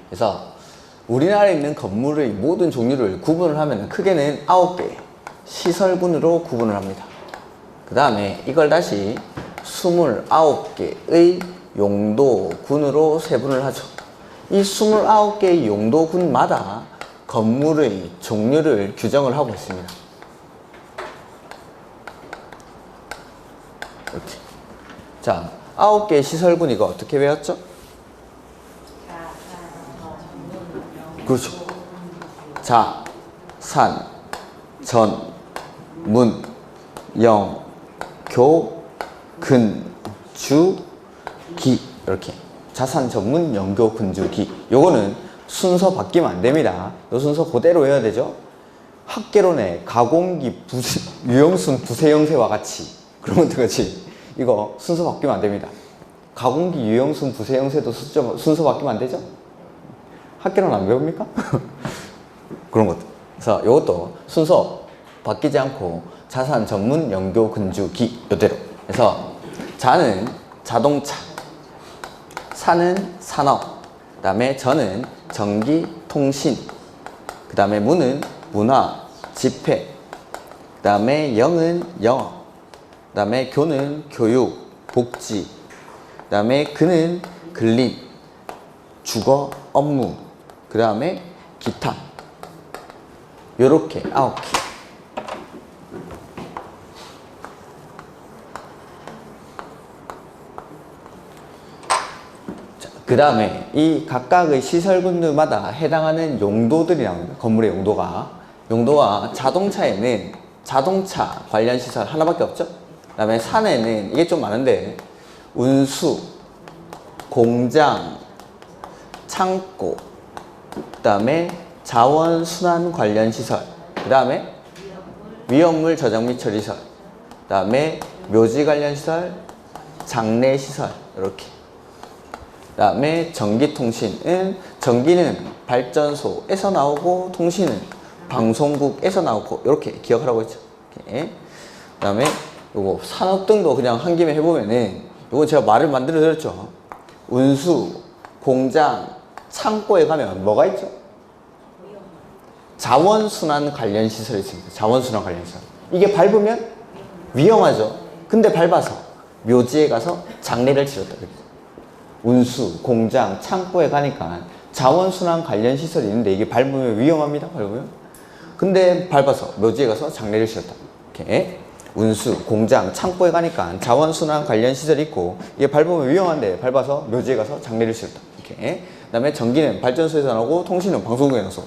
그래서 우리나라에 있는 건물의 모든 종류를 구분을 하면 크게는 9개 시설군으로 구분을 합니다. 그 다음에 이걸 다시 29개의 용도군으로 세분을 하죠. 이 29개의 용도군마다 건물의 종류를 규정을 하고 있습니다. 이렇게. 자, 9개의 시설군 이거 어떻게 외웠죠? 그렇죠. 자, 산, 전, 문, 영, 교, 근, 주, 기 이렇게 자산, 전문, 영교, 근주, 기 요거는 순서 바뀌면 안 됩니다. 요 순서 그대로 외워야 되죠. 학개론의 가공기, 유형순, 부세형세와 같이 그런 것들 같이 이거 순서 바뀌면 안 됩니다. 가공기, 유형순, 부세형세도 순서 바뀌면 안 되죠? 학개론 안 배웁니까? 그런 것들. 그래서 이것도 순서 바뀌지 않고 자산, 전문, 영교, 근주, 기 이대로. 그래서 자는 자동차, 산은 산업, 그 다음에 전은 전기, 통신, 그 다음에 문은 문화, 집회, 그 다음에 영은 영어, 그 다음에 교는 교육, 복지, 그 다음에 근은 근린, 주거, 업무, 그 다음에 기타 요렇게 9개. 그 다음에 이 각각의 시설군들마다 해당하는 용도들이 나옵니다. 건물의 용도가 자동차에는 자동차 관련 시설 하나밖에 없죠. 그 다음에 산에는 이게 좀 많은데 운수, 공장, 창고, 그 다음에 자원순환 관련 시설, 그 다음에 위험물 저장 및 처리시설, 그 다음에 묘지 관련 시설, 장례시설 이렇게. 그 다음에 전기통신은 전기는 발전소에서 나오고 통신은 방송국에서 나오고 이렇게 기억하라고 했죠. 그 다음에 요거 산업 등도 그냥 한 김에 해보면은 요거 제가 말을 만들어 드렸죠. 운수, 공장, 창고에 가면 뭐가 있죠? 자원순환 관련 시설이 있습니다. 자원순환 관련 시설. 이게 밟으면 위험하죠. 근데 밟아서 묘지에 가서 장례를 치렀다. 운수, 공장, 창고에 가니까 자원순환 관련 시설이 있는데 이게 밟으면 위험합니다. 밟으면. 근데 밟아서 묘지에 가서 장례를 치렀다. 이렇게 운수, 공장, 창고에 가니까 자원순환 관련 시설이 있고 이게 밟으면 위험한데 밟아서 묘지에 가서 장례를 치렀다. 이렇게. 그 다음에 전기는 발전소에서 나오고 통신은 방송국에 나서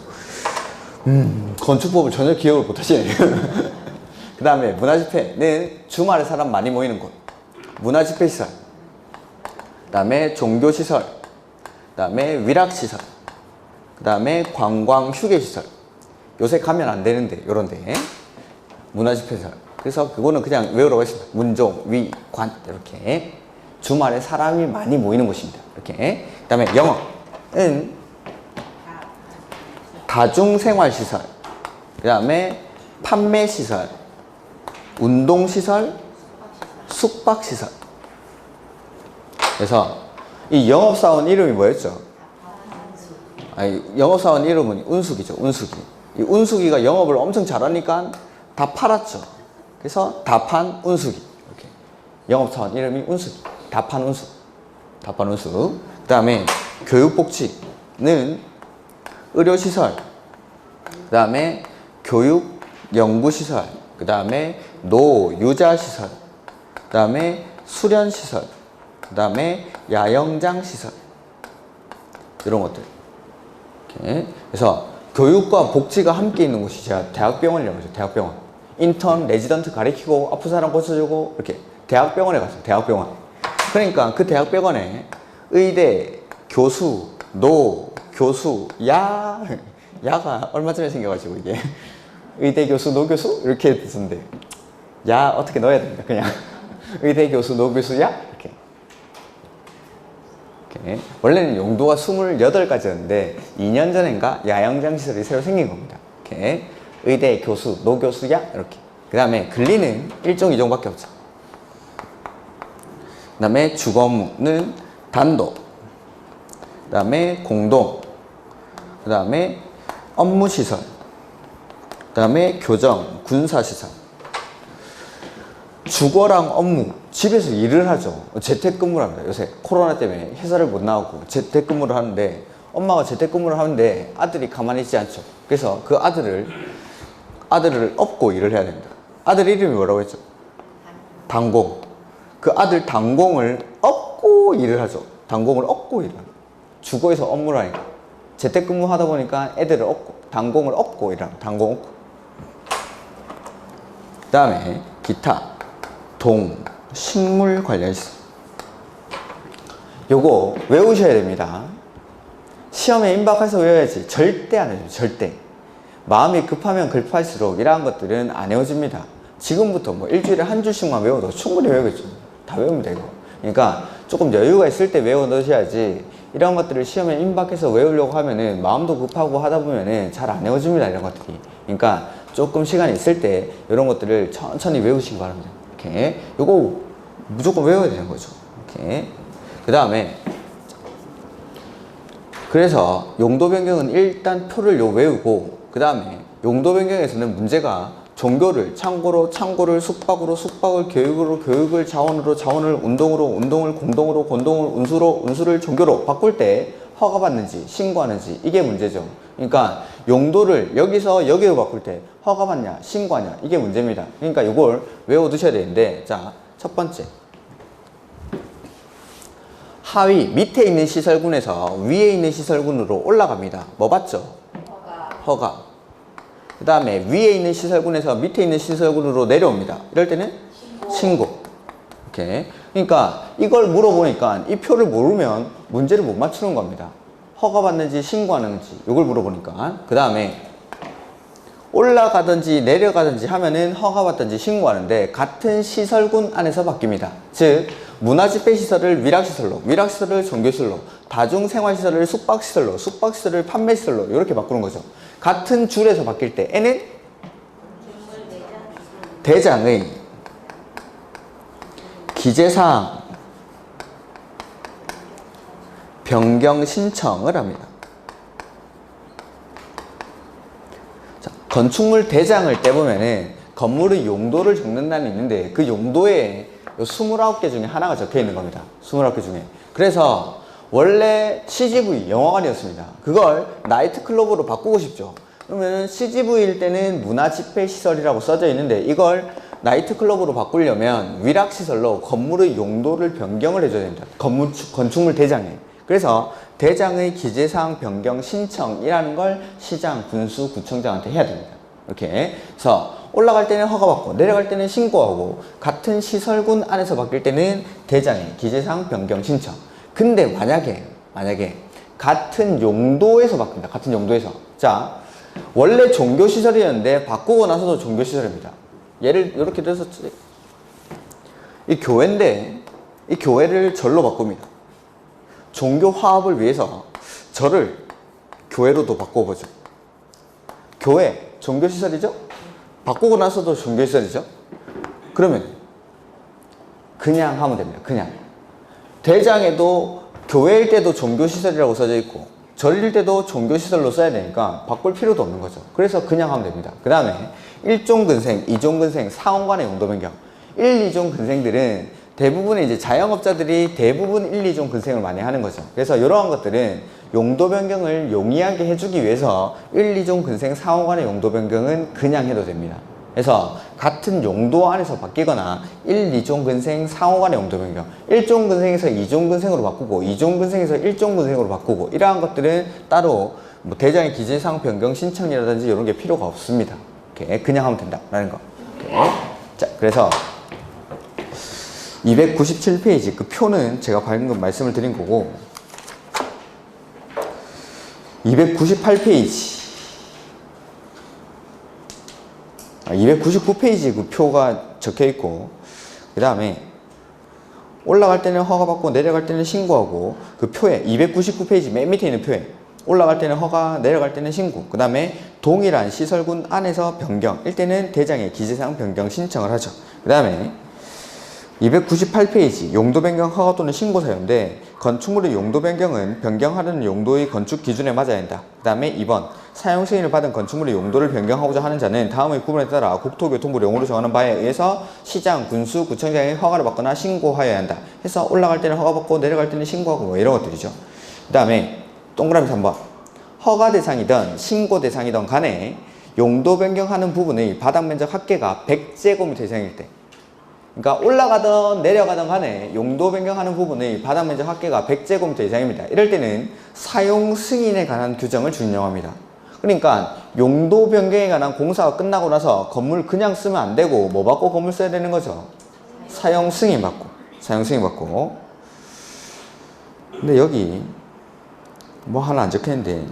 건축법을 전혀 기억을 못하시네요. 그 다음에 문화집회는 주말에 사람 많이 모이는 곳. 문화집회시설. 그 다음에 종교시설. 그 다음에 위락시설. 그 다음에 관광휴게시설. 요새 가면 안 되는데 요런데 문화집회시설. 그래서 그거는 그냥 외우라고 했습니다. 문종, 위, 관 이렇게 주말에 사람이 많이 모이는 곳입니다. 이렇게. 그 다음에 영어는 다중생활시설, 그 다음에 판매시설, 운동시설, 숙박시설. 그래서 이 영업사원 이름이 뭐였죠? 영업사원 이름은 운수기죠. 운수기. 이 운수기가 영업을 엄청 잘하니까 다 팔았죠. 그래서 다판 운수기. 이렇게. 영업사원 이름이 운수기. 다판 운수. 다판 운수. 그 다음에 교육복지는 의료시설, 그 다음에 교육 연구시설, 그 다음에 노유자시설, 그 다음에 수련시설, 그 다음에 야영장시설 이런 것들. 이렇게. 그래서 교육과 복지가 함께 있는 곳이 제가 대학병원이라고 하죠. 대학병원. 인턴, 레지던트 가리키고 아픈 사람 고쳐주고 이렇게 대학병원에 갔어요. 대학병원. 그러니까 그 대학병원에 의대, 교수, 노, 교수, 야가 얼마 전에 생겨가지고 이게 의대 교수, 노 교수? 이렇게 쓰는데, 야, 어떻게 넣어야 됩니다. 그냥. 의대 교수, 노 교수야? 이렇게. 이렇게. 원래는 용도가 28가지였는데, 2년 전인가 야영장시설이 새로 생긴 겁니다. 이렇게. 의대 교수, 노 교수야? 이렇게. 그 다음에 근리는 1종, 2종밖에 없죠. 그 다음에 주거무는 단독. 그 다음에 공동. 그 다음에 업무시설. 그 다음에 교정, 군사시설. 주거랑 업무, 집에서 일을 하죠. 재택근무를 합니다. 요새 코로나 때문에 회사를 못 나오고 재택근무를 하는데, 엄마가 재택근무를 하는데 아들이 가만히 있지 않죠. 그래서 그 아들을 업고 일을 해야 됩니다. 아들 이름이 뭐라고 했죠? 단공. 그 아들 단공을 업고 일을 하죠. 단공을 업고 일을 합니다. 주거에서 업무를 하니까. 재택근무 하다 보니까 애들을 업고, 단공을 업고 일을 합니다. 단공 업고. 그 다음에 기타, 동, 식물 관련 시설. 요거 외우셔야 됩니다. 시험에 임박해서 외워야지. 절대 안 해줘요. 절대. 마음이 급하면 급할수록 이러한 것들은 안 외워집니다. 지금부터 뭐 일주일에 한 줄씩만 외워도 충분히 외우겠죠. 다 외우면 되고. 그러니까 조금 여유가 있을 때 외워 넣으셔야지, 이런 것들을 시험에 임박해서 외우려고 하면은 마음도 급하고 하다 보면은 잘 안 외워집니다. 이런 것들이. 그러니까 조금 시간이 있을 때 이런 것들을 천천히 외우시기 바랍니다. 이렇게. 요거 무조건 외워야 되는 거죠. 이렇게. 그 다음에 그래서 용도 변경은 일단 표를 외우고, 그 다음에 용도 변경에서는 문제가 종교를 창고를, 숙박을, 교육을, 자원을, 운동을, 공동으로, 운수를 종교로 바꿀 때 허가받는지 신고하는지, 이게 문제죠. 그러니까 용도를 여기서 여기로 바꿀 때 허가받냐 신고하냐, 이게 문제입니다. 그러니까 이걸 외워두셔야 되는데, 자, 첫 번째, 하위 밑에 있는 시설군에서 위에 있는 시설군으로 올라갑니다. 뭐 받죠? 허가. 그 다음에 위에 있는 시설군에서 밑에 있는 시설군으로 내려옵니다. 이럴 때는 신고. 이렇게. 그러니까 이걸 물어보니까 이 표를 모르면 문제를 못 맞추는 겁니다. 허가받는지 신고하는지 이걸 물어보니까. 그 다음에 올라가든지 내려가든지 하면은 허가받든지 신고하는데, 같은 시설군 안에서 바뀝니다. 즉 문화집회시설을 위락시설로, 위락시설을 종교시설로, 다중생활시설을 숙박시설로, 숙박시설을 판매시설로 이렇게 바꾸는 거죠. 같은 줄에서 바뀔 때 N은 대장의 기재사항 변경 신청을 합니다. 자, 건축물 대장을 떼보면은 건물의 용도를 적는다는 게 있는데, 그 용도에 29개 중에 하나가 적혀 있는 겁니다. 29개 중에. 그래서 원래 CGV 영화관이었습니다. 그걸 나이트클럽으로 바꾸고 싶죠. 그러면 CGV일 때는 문화집회시설이라고 써져 있는데, 이걸 나이트클럽으로 바꾸려면 위락시설로 건물의 용도를 변경을 해줘야 됩니다. 건축물 대장에. 그래서 대장의 기재사항 변경 신청이라는 걸 시장, 군수, 구청장한테 해야 됩니다. 이렇게. 그래서 올라갈 때는 허가받고 내려갈 때는 신고하고, 같은 시설군 안에서 바뀔 때는 대장의 기재사항 변경 신청. 근데 만약에 같은 용도에서 바뀐다. 같은 용도에서. 자, 원래 종교시설이었는데 바꾸고 나서도 종교시설입니다. 예를 이렇게 들어서 이 교회인데 이 교회를 절로 바꿉니다. 종교 화합을 위해서 절을 교회로도 바꿔보죠. 교회 종교시설이죠? 바꾸고 나서도 종교시설이죠? 그러면 그냥 하면 됩니다. 그냥. 대장에도 교회일 때도 종교시설이라고 써져 있고 절일 때도 종교시설로 써야 되니까 바꿀 필요도 없는 거죠. 그래서 그냥 하면 됩니다. 그 다음에 1종 근생, 2종 근생, 상호간의 용도 변경. 1, 2종 근생들은 대부분의 이제 자영업자들이 대부분 1, 2종 근생을 많이 하는 거죠. 그래서 이러한 것들은 용도 변경을 용이하게 해주기 위해서 1, 2종 근생, 상호간의 용도 변경은 그냥 해도 됩니다. 그래서 같은 용도 안에서 바뀌거나 1, 2종 근생, 상호간의 용도 변경, 1종 근생에서 2종 근생으로 바꾸고 2종 근생에서 1종 근생으로 바꾸고, 이러한 것들은 따로 뭐 대장의 기재사항 변경 신청이라든지 이런 게 필요가 없습니다. 이렇게 그냥 하면 된다라는 거. 이렇게. 자, 그래서 297페이지 그 표는 제가 방금 말씀을 드린 거고, 298페이지 299페이지 그 표가 적혀 있고, 그 다음에 올라갈 때는 허가받고 내려갈 때는 신고하고, 그 표에 299페이지 맨 밑에 있는 표에 올라갈 때는 허가, 내려갈 때는 신고, 그 다음에 동일한 시설군 안에서 변경일 때는 대장에 기재사항 변경 신청을 하죠. 그 다음에 298페이지 용도 변경 허가 또는 신고 사유인데, 건축물의 용도 변경은 변경하려는 용도의 건축 기준에 맞아야 한다. 그 다음에 2번 사용 승인을 받은 건축물의 용도를 변경하고자 하는 자는 다음의 구분에 따라 국토교통부 용어로 정하는 바에 의해서 시장, 군수, 구청장의 허가를 받거나 신고하여야 한다. 해서 올라갈 때는 허가받고 내려갈 때는 신고하고 뭐 이런 것들이죠. 그 다음에 동그라미 3번 허가 대상이든 신고 대상이든 간에 용도 변경하는 부분의 바닥 면적 합계가 100제곱미터 이상일 때, 그러니까 올라가든 내려가든 간에 용도 변경하는 부분의 바닥 면적 합계가 100제곱미터 이상입니다. 이럴 때는 사용 승인에 관한 규정을 준용합니다. 그러니까 용도 변경에 관한 공사가 끝나고 나서 건물 그냥 쓰면 안 되고 뭐 받고 건물 써야 되는 거죠? 사용 승인 받고. 사용 승인 받고. 근데 여기 뭐 하나 안 적혀있는데,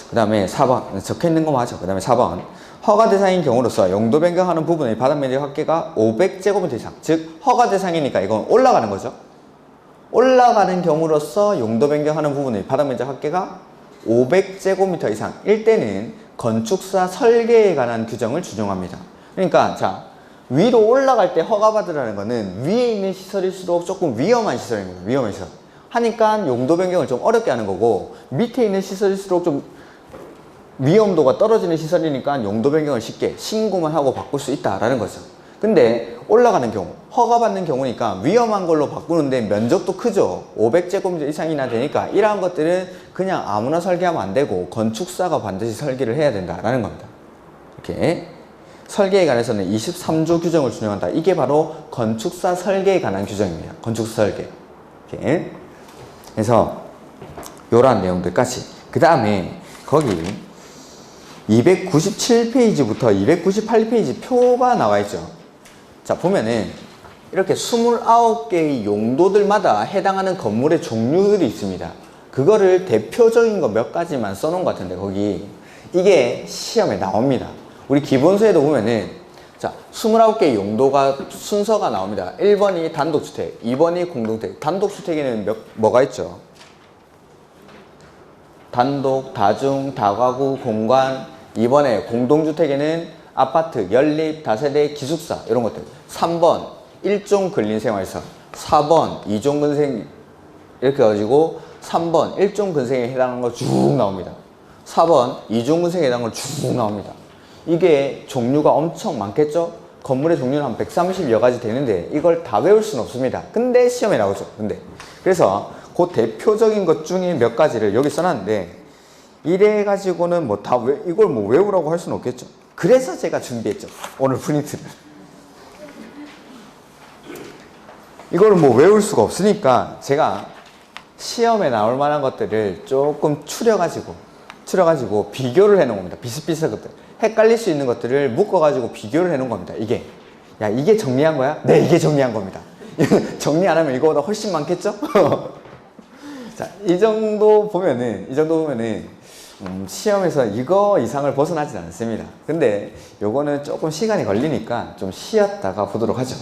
그 다음에 4번 적혀있는 거 맞아. 그 다음에 4번 허가 대상인 경우로서 용도 변경하는 부분의 바닥 면적 합계가 500제곱미터 이상, 즉 허가 대상이니까 이건 올라가는 거죠. 올라가는 경우로서 용도 변경하는 부분의 바닥 면적 합계가 500제곱미터 이상일 때는 건축사 설계에 관한 규정을 준용합니다. 그러니까 자, 위로 올라갈 때 허가받으라는 거는 위에 있는 시설일수록 조금 위험한 시설인 거예요. 위험한 시설 하니까 용도 변경을 좀 어렵게 하는 거고, 밑에 있는 시설일수록 좀 위험도가 떨어지는 시설이니까 용도 변경을 쉽게 신고만 하고 바꿀 수 있다라는 거죠. 근데 올라가는 경우, 허가받는 경우니까 위험한 걸로 바꾸는데 면적도 크죠. 500제곱미터 이상이나 되니까 이러한 것들은 그냥 아무나 설계하면 안 되고 건축사가 반드시 설계를 해야 된다라는 겁니다. 이렇게 설계에 관해서는 23조 규정을 준용한다. 이게 바로 건축사 설계에 관한 규정입니다. 건축사 설계. 이렇게. 그래서 이러한 내용들까지. 그 다음에 거기 297페이지부터 298페이지 표가 나와 있죠. 자, 보면은 이렇게 29개의 용도들마다 해당하는 건물의 종류들이 있습니다. 그거를 대표적인 거 몇 가지만 써놓은 것 같은데, 거기 이게 시험에 나옵니다. 우리 기본서에도 보면은 자, 29개의 용도가 순서가 나옵니다. 1번이 단독주택, 2번이 공동주택. 단독주택에는 뭐가 있죠? 단독, 다중, 다가구, 공간. 2번에 공동주택에는 아파트, 연립, 다세대, 기숙사 이런 것들. 3번 1종 근린생활사, 4번 2종 근생 이렇게 해가지고 3번 1종 근생에 해당하는 거 쭉 나옵니다. 4번 2종 근생에 해당하는 거 쭉 나옵니다. 이게 종류가 엄청 많겠죠? 건물의 종류는 한 130여 가지 되는데 이걸 다 외울 수는 없습니다. 근데 시험에 나오죠. 근데 그래서 그 대표적인 것 중에 몇 가지를 여기 써놨는데, 이래 가지고는 뭐 다 이걸 뭐 외우라고 할 수는 없겠죠. 그래서 제가 준비했죠. 오늘 프린트를. 이걸 뭐 외울 수가 없으니까 제가 시험에 나올 만한 것들을 조금 추려가지고 비교를 해 놓은 겁니다. 비슷비슷한 것들. 헷갈릴 수 있는 것들을 묶어가지고 비교를 해 놓은 겁니다. 이게. 야, 이게 정리한 거야? 네, 이게 정리한 겁니다. 정리 안 하면 이거보다 훨씬 많겠죠? 자, 이 정도 보면은 시험에서 이거 이상을 벗어나진 않습니다. 근데 요거는 조금 시간이 걸리니까 좀 쉬었다가 보도록 하죠.